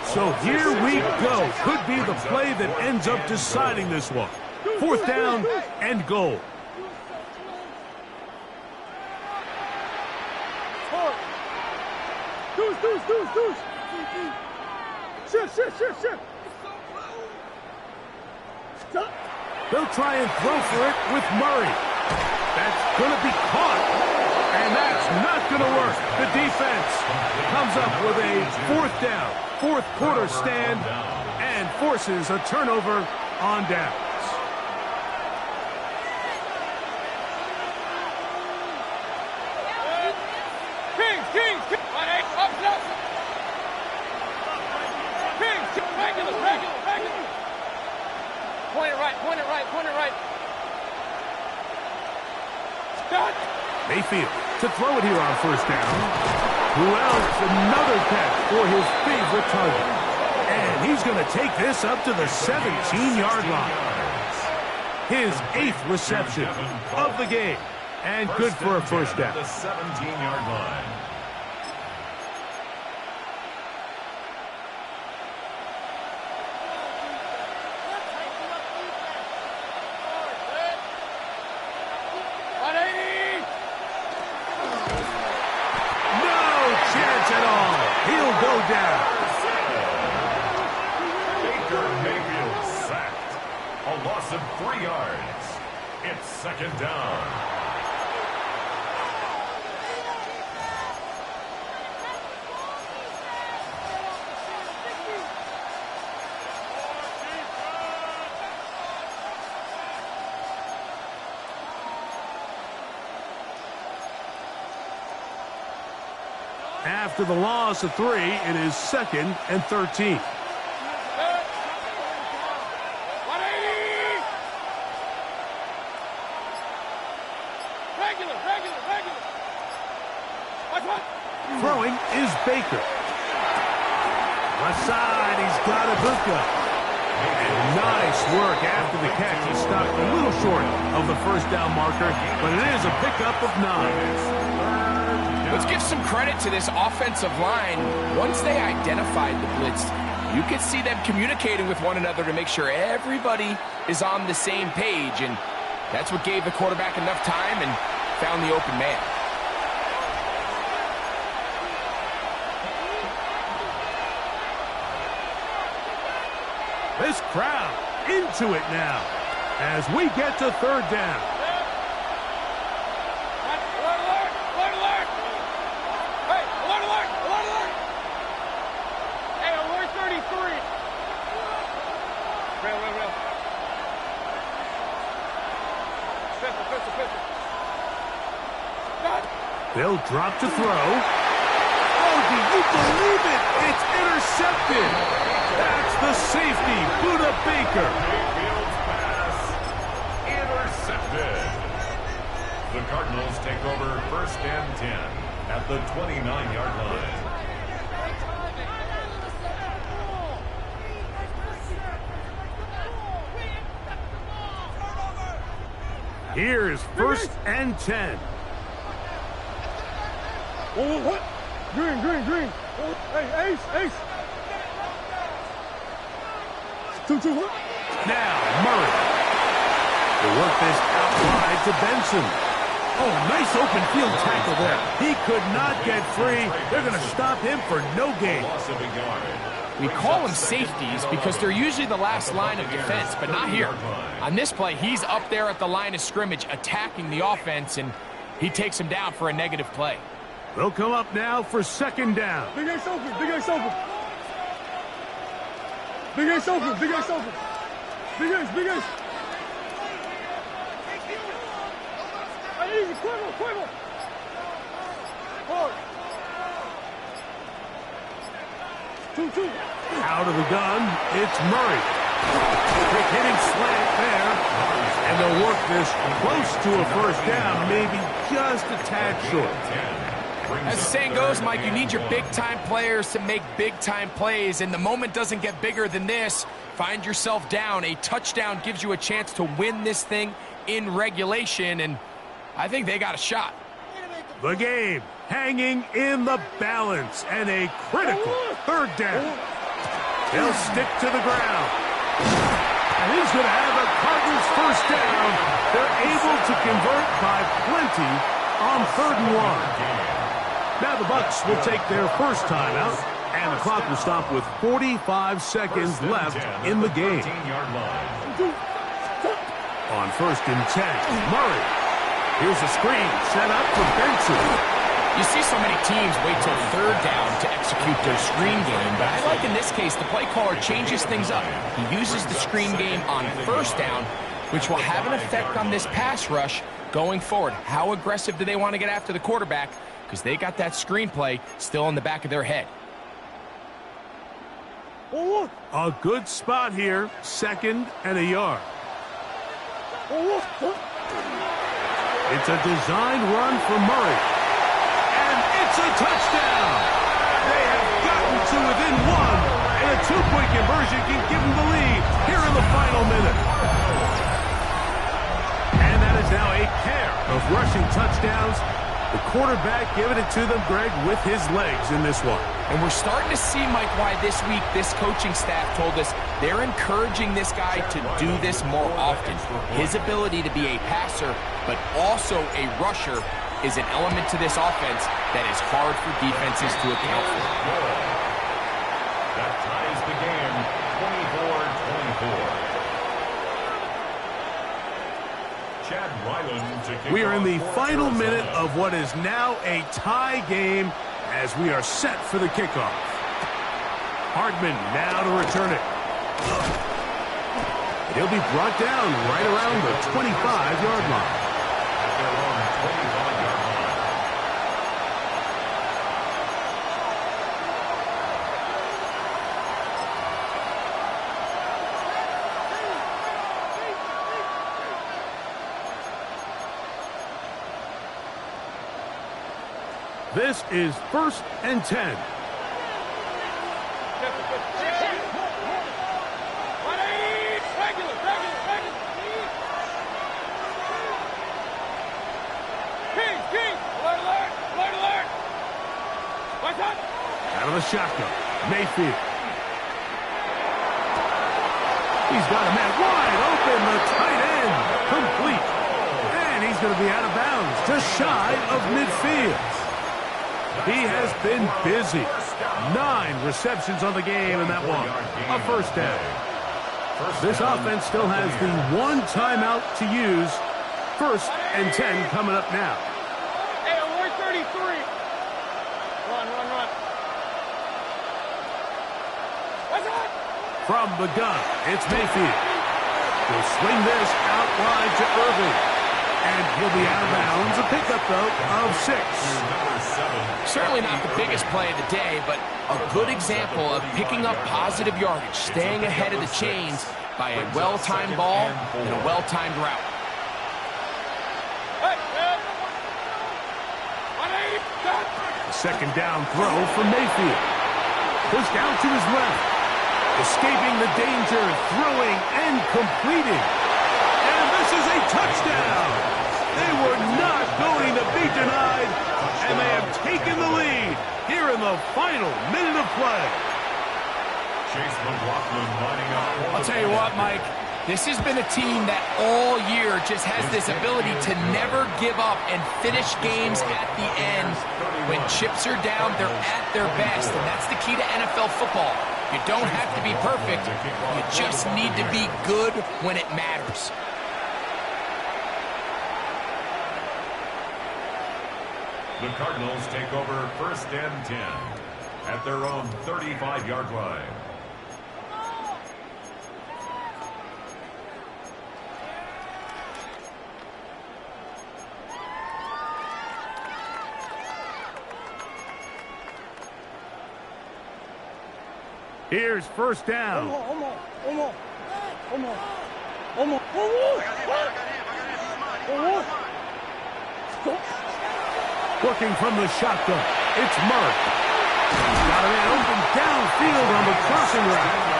So here we go. Could be the play that ends up deciding this one. 4th down and goal. Deuce. Shift. They'll try and throw for it with Murray. That's going to be caught, and that's not going to work. The defense comes up with a 4th down, 4th quarter stand, and forces a turnover on downs. Kings. Kings, regular. Point it right. Stop. Mayfield to throw it here on 1st down. Who else? Another catch for his favorite target. And he's going to take this up to the 17-yard line. His 8th reception of the game. And good for a 1st down. The 17-yard line. Loss of 3 yards. It's 2nd down. After the loss of 3, it is 2nd and 13. Throwing is Baker. Left side, he's got Ibuka. And nice work after the catch. He stopped a little short of the 1st down marker, but it is a pickup of 9. Let's give some credit to this offensive line. Once they identified the blitz, you could see them communicating with one another to make sure everybody is on the same page, and that's what gave the quarterback enough time and found the open man. This crowd into it now as we get to 3rd down. Alert! Hey, alert! Hey, alert 33. Real. Pistol. They'll drop to throw. Oh, do you believe it? It's intercepted. That's the safety, Buda Baker. Mayfield's pass intercepted. The Cardinals take over 1st and 10 at the 29-yard line. Here's 1st and 10. What? Green. Hey, Ace. 2-2. Now, Murray. They work this out wide to Benson. Oh, nice open field tackle there. He could not get free. They're going to stop him for no gain. Loss of a yard. We call them safeties because they're usually the last line of defense, but not here. On this play, he's up there at the line of scrimmage attacking the offense, and he takes him down for a negative play. They'll come up now for 2nd down. Big Ace open. Big Ace. Hey, easy, quiver. Forward. 2-2. Out of the gun, it's Murray. Quick hitting slant there. And they'll work this close to a first down, maybe just a tad short. As the saying goes, Mike, you need your big-time players to make big-time plays, and the moment doesn't get bigger than this. Find yourself down. A touchdown gives you a chance to win this thing in regulation, and I think they got a shot. The game hanging in the balance, and a critical third down. They'll stick to the ground. And he's going to have a Cardinals first down. They're able to convert by plenty on 3rd and 1. Now the Bucs will take their first timeout, and the clock will stop with 45 seconds left in the game. On 1st and 10, Murray. Here's a screen set up for Benson. You see so many teams wait till 3rd down to execute their screen game, but I like in this case the play caller changes things up. He uses the screen game on 1st down, which will have an effect on this pass rush going forward. How aggressive do they want to get after the quarterback? Because they got that screenplay still in the back of their head. A good spot here, 2nd and a yard. It's a design run for Murray. And it's a touchdown! They have gotten to within 1, and a 2-point conversion can give them the lead here in the final minute. And that is now a pair of rushing touchdowns. The quarterback giving it to them, Greg, with his legs in this one. And we're starting to see, Mike, why this week this coaching staff told us they're encouraging this guy to do this more often. His ability to be a passer, but also a rusher, is an element to this offense that is hard for defenses to account for. That ties the game, 24-24. We are in the final minute of what is now a tie game as we are set for the kickoff. Hardman now to return it. He'll be brought down right around the 25-yard line. At their own 25-yard line. This is 1st and 10. Out of the shotgun, Mayfield. He's got a man wide open, the tight end, complete. And he's going to be out of bounds, just shy of midfield. He has been busy. 9 receptions on the game in that one. A first down. This offense still has the 1 timeout to use. 1st and 10 coming up now. Hey, alert 33. Run. What's that? From the gun, it's Mayfield. He'll swing this out wide to Irving. And he'll be out of bounds. A pickup, though, of 6. Certainly not the biggest play of the day, but a good example of picking up positive yardage, staying ahead of the chains by a well-timed ball and a well-timed route. A 2nd down throw for Mayfield. Pushed out to his left. Escaping the danger, throwing and completing. And this is a touchdown. They were not going to be denied, and they have taken the lead here in the final minute of play. Chase McLaughlin lining up. I'll tell you what, Mike, this has been a team that all year just has this ability to never give up and finish games at the end. When chips are down, they're at their best, and that's the key to NFL football. You don't have to be perfect. You just need to be good when it matters. The Cardinals take over 1st and 10 at their own 35-yard line. Here's 1st down. Vamos. Vamos. Vamos. Vamos. Working from the shotgun, it's Murray. He's got a man open downfield on the crossing route.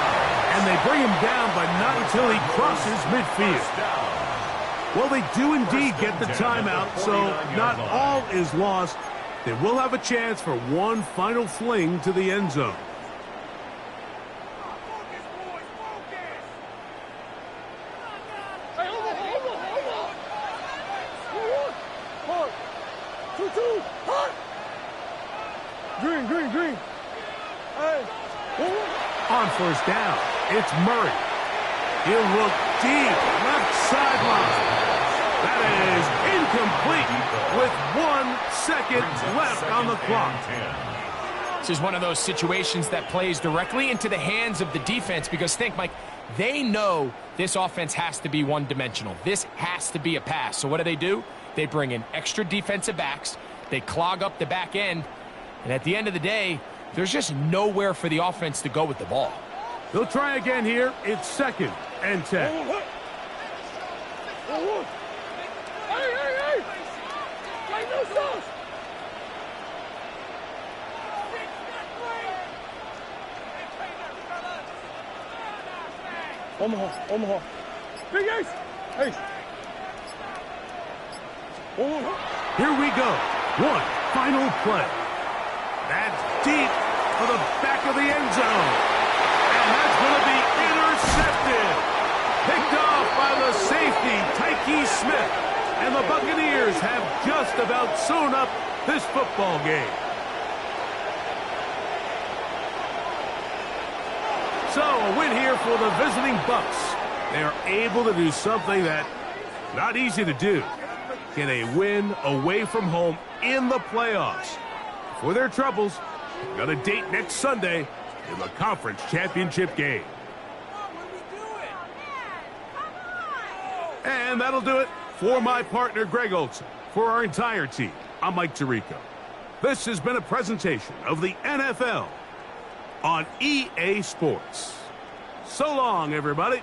And they bring him down, but not until he crosses midfield. Well, they do indeed get the timeout, so not all is lost. They will have a chance for one final fling to the end zone. Green. Hey. On first down, it's Murray. He'll look deep, left sideline. That is incomplete with 1 second left on the clock. This is one of those situations that plays directly into the hands of the defense because think, Mike, they know this offense has to be one-dimensional. This has to be a pass. So what do? They bring in extra defensive backs. They clog up the back end. And at the end of the day, there's just nowhere for the offense to go with the ball. They'll try again here. It's 2nd and 10. Hey. Like no sauce. Omaha. Big Ace. Hey. Here we go. One final play. That's deep for the back of the end zone. And that's going to be intercepted. Picked off by the safety, Tyke Smith. And the Buccaneers have just about sewn up this football game. So, a win here for the visiting Bucs. They're able to do something that not easy to do. Get a win away from home in the playoffs. For their troubles, they've got a date next Sunday in the conference championship game. And that'll do it for my partner, Greg Olson. For our entire team, I'm Mike Tirico. This has been a presentation of the NFL on EA Sports. So long, everybody.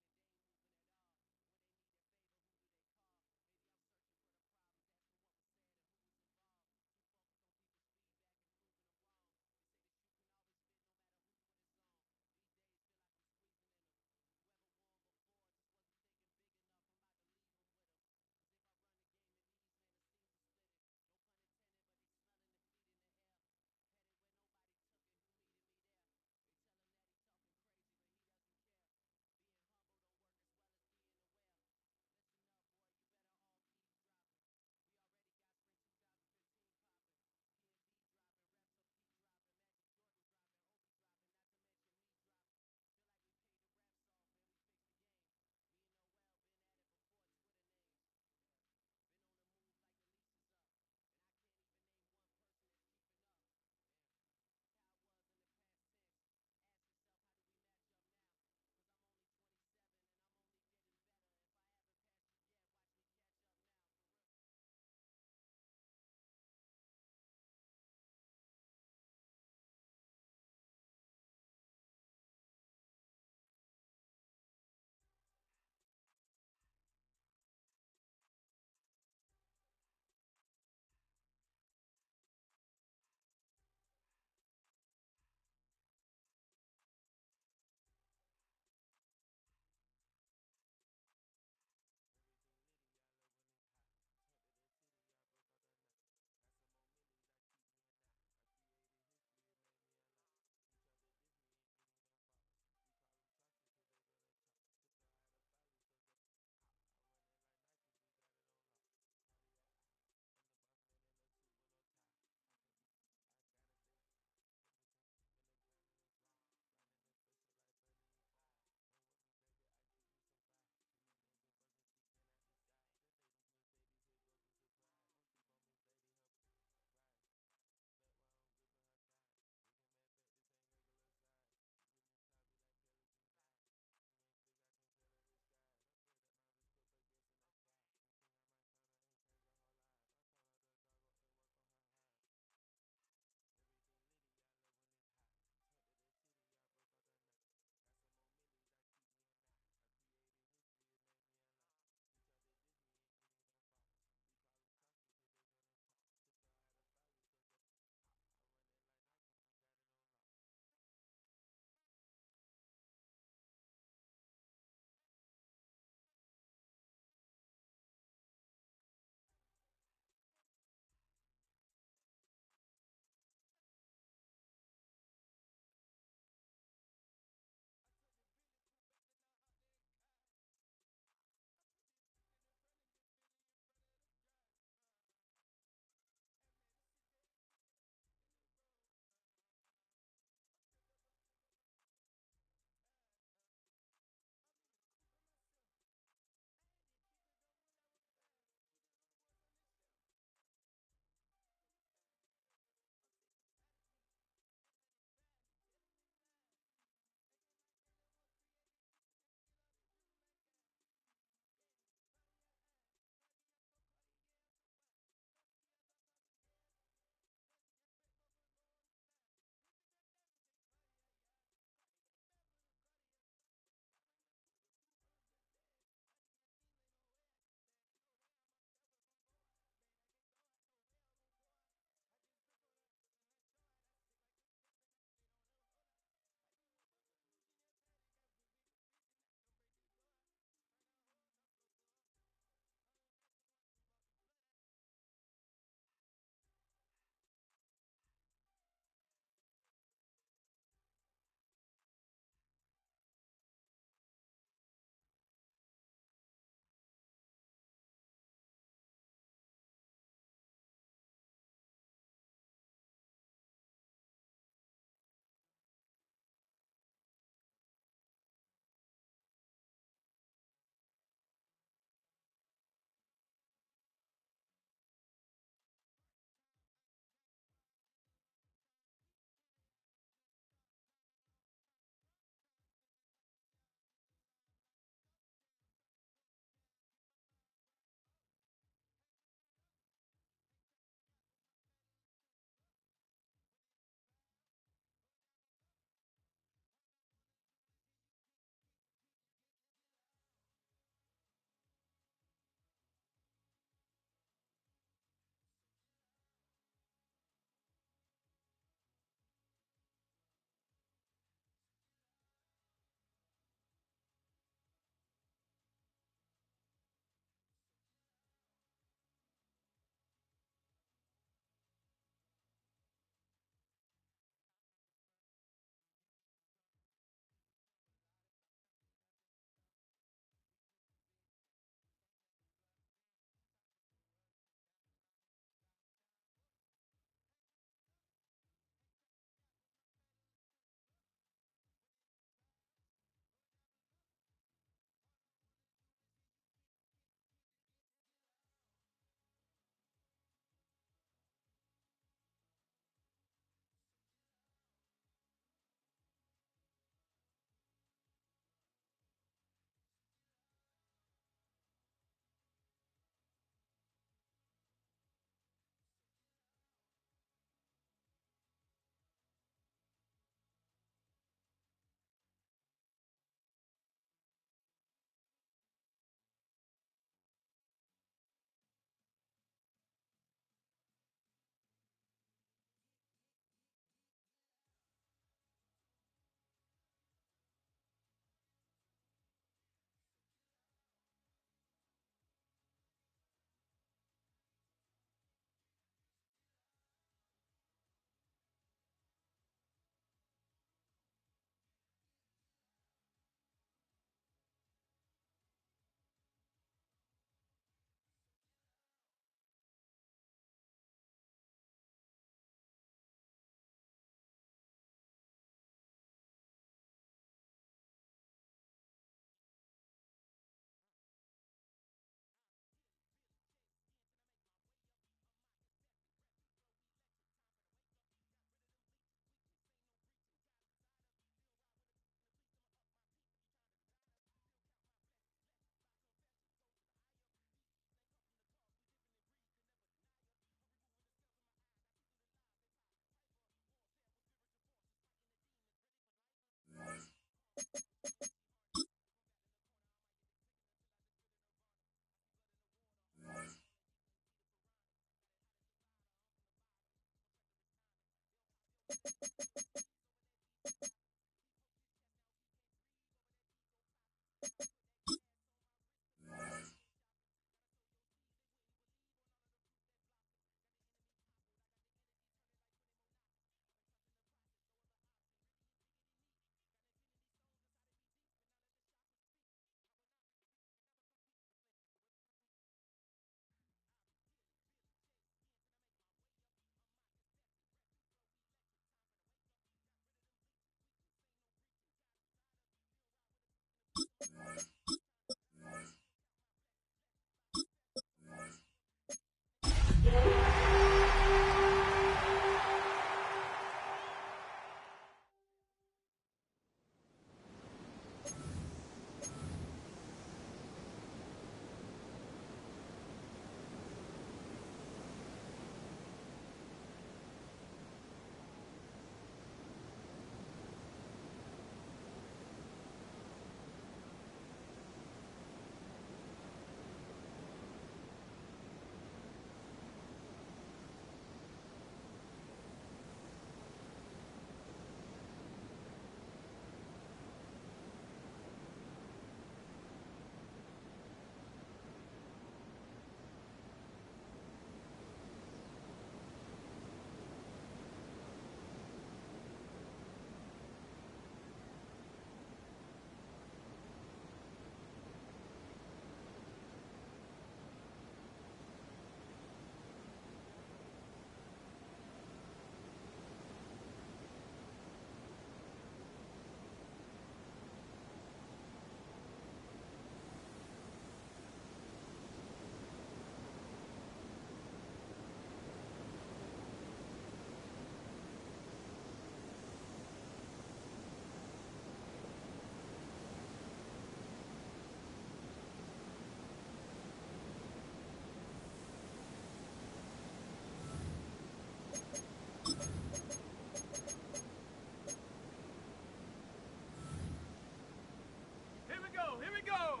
Here we go.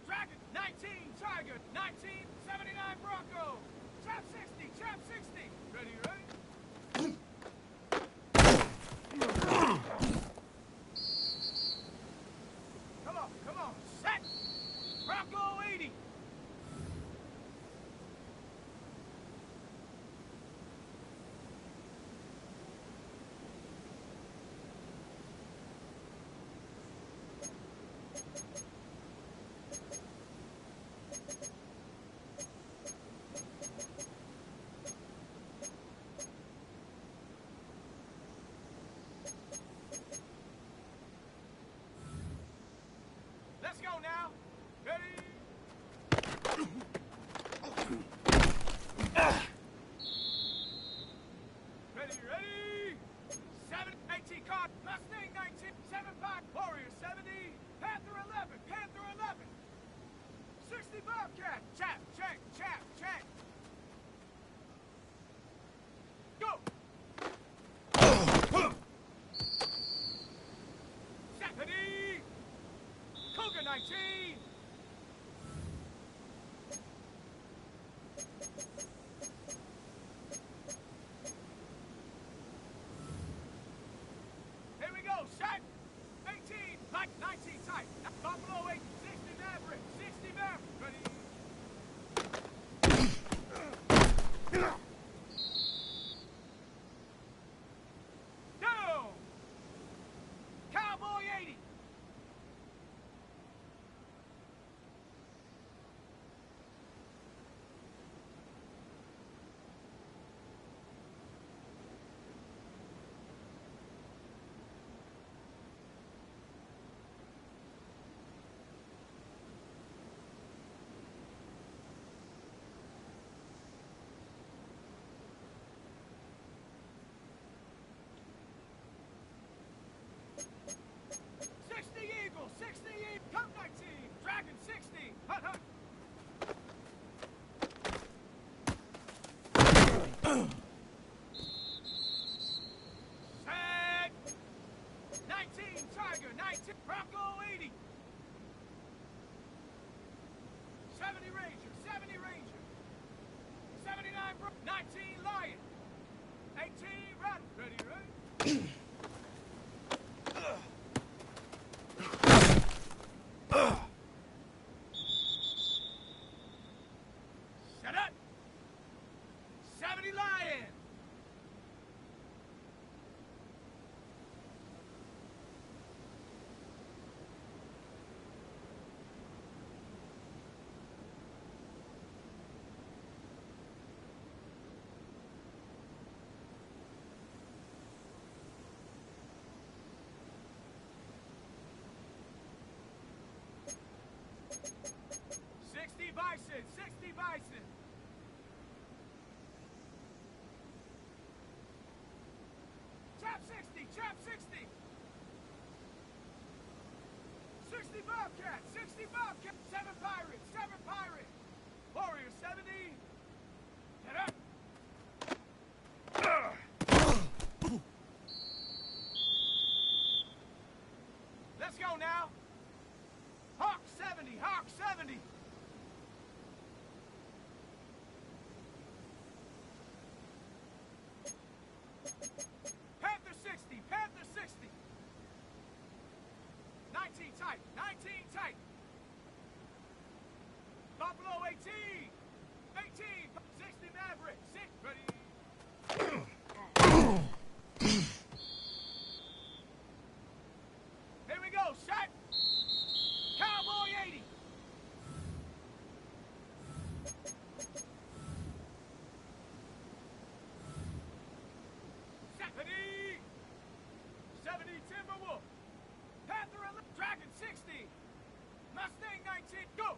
Dragon 19, Tiger 19, 79 Bronco. Trap 60, trap 60. Ready, ready? Come on, set. Bronco 80. Let's go now. Ready? Ready? 7, 18, card. Mustang 19, 7, 5, Warrior 70, Panther 11, Panther 11. 60 Bobcat. Chap, check, chap, check. Go. Ready? Cougar 19. Here we go, set. 18, like 19 tight. Buffalo 8, 60 Maverick, 60 Maverick. Ready? Down. Cowboy 80. Come 19, Dragon 60, hut hut. Set. 19, Tiger, 19, Bronco 80. 70 Ranger, 70 Ranger. 79, 19 Lion. 18, Run. Ready, ready? 60 Bison, 60 Bison. Chap 60, chap 60. 60 Bobcat, 60 Bobcat. 7 Pirates, 7 Pirates. Warrior 70. Get up. Let's go now. Hawk 70, Hawk 70. Panther 60, Panther 60. 19 tight, 19 tight. Buffalo 18. 18, 60 Maverick. 6, ready. Here we go, set. Cowboy 80. Set. Ready. 70 Timberwolf. Panther 11. Dragon 60. Mustang 19. Go.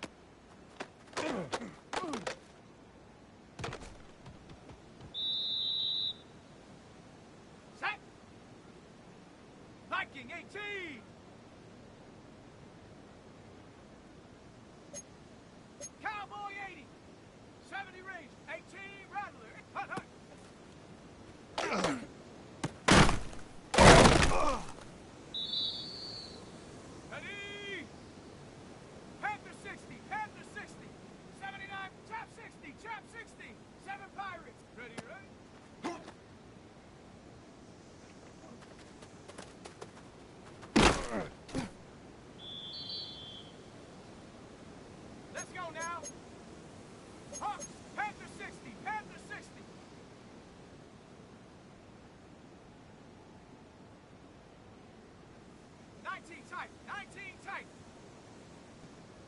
Set. Viking 18. Cowboy 80. 70 range. 18 Rattler. Hut, hut. Ready. Panther 60. Panther 60. 79. Chap 60. Chap 60. 7 Pirates. Ready, ready. Let's go now. Hawks, Panther 60, Panther 60. 19 tight, 19 tight.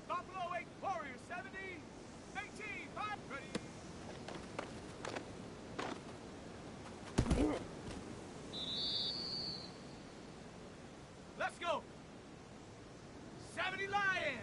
Buffalo 8, Warrior 70, 18, 5, ready. Let's go. 70 Lion.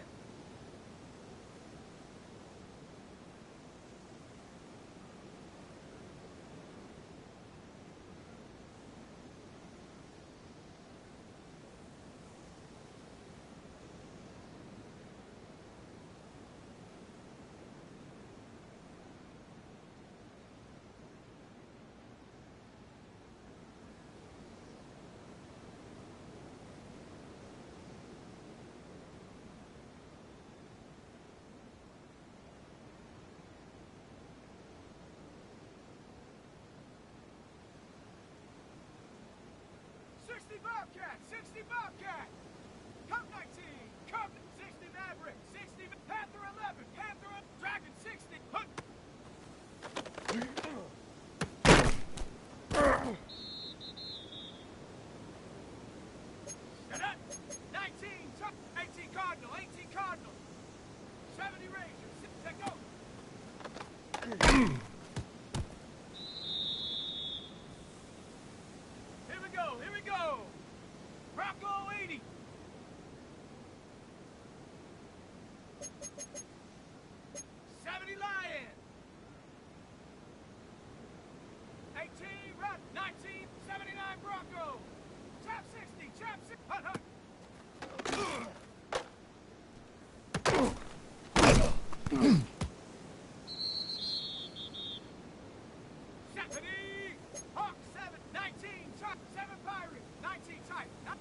Bobcat, 60 Bobcat. Cup 19, Cup 60 Maverick, 60 Panther 11, Panther Dragon 60. Hunt. Set up. 19, 18 Cardinal, 18 Cardinal. 70 Ranger, 6, let go. Here we go, here we go. Bronco 80. 70 Lion. 18 Rat. 19, 79 Bronco. Chap 60, Chap 60. Hut, hut. Hawk 7, 19, Chop 7 Pirate, 19 type. Not,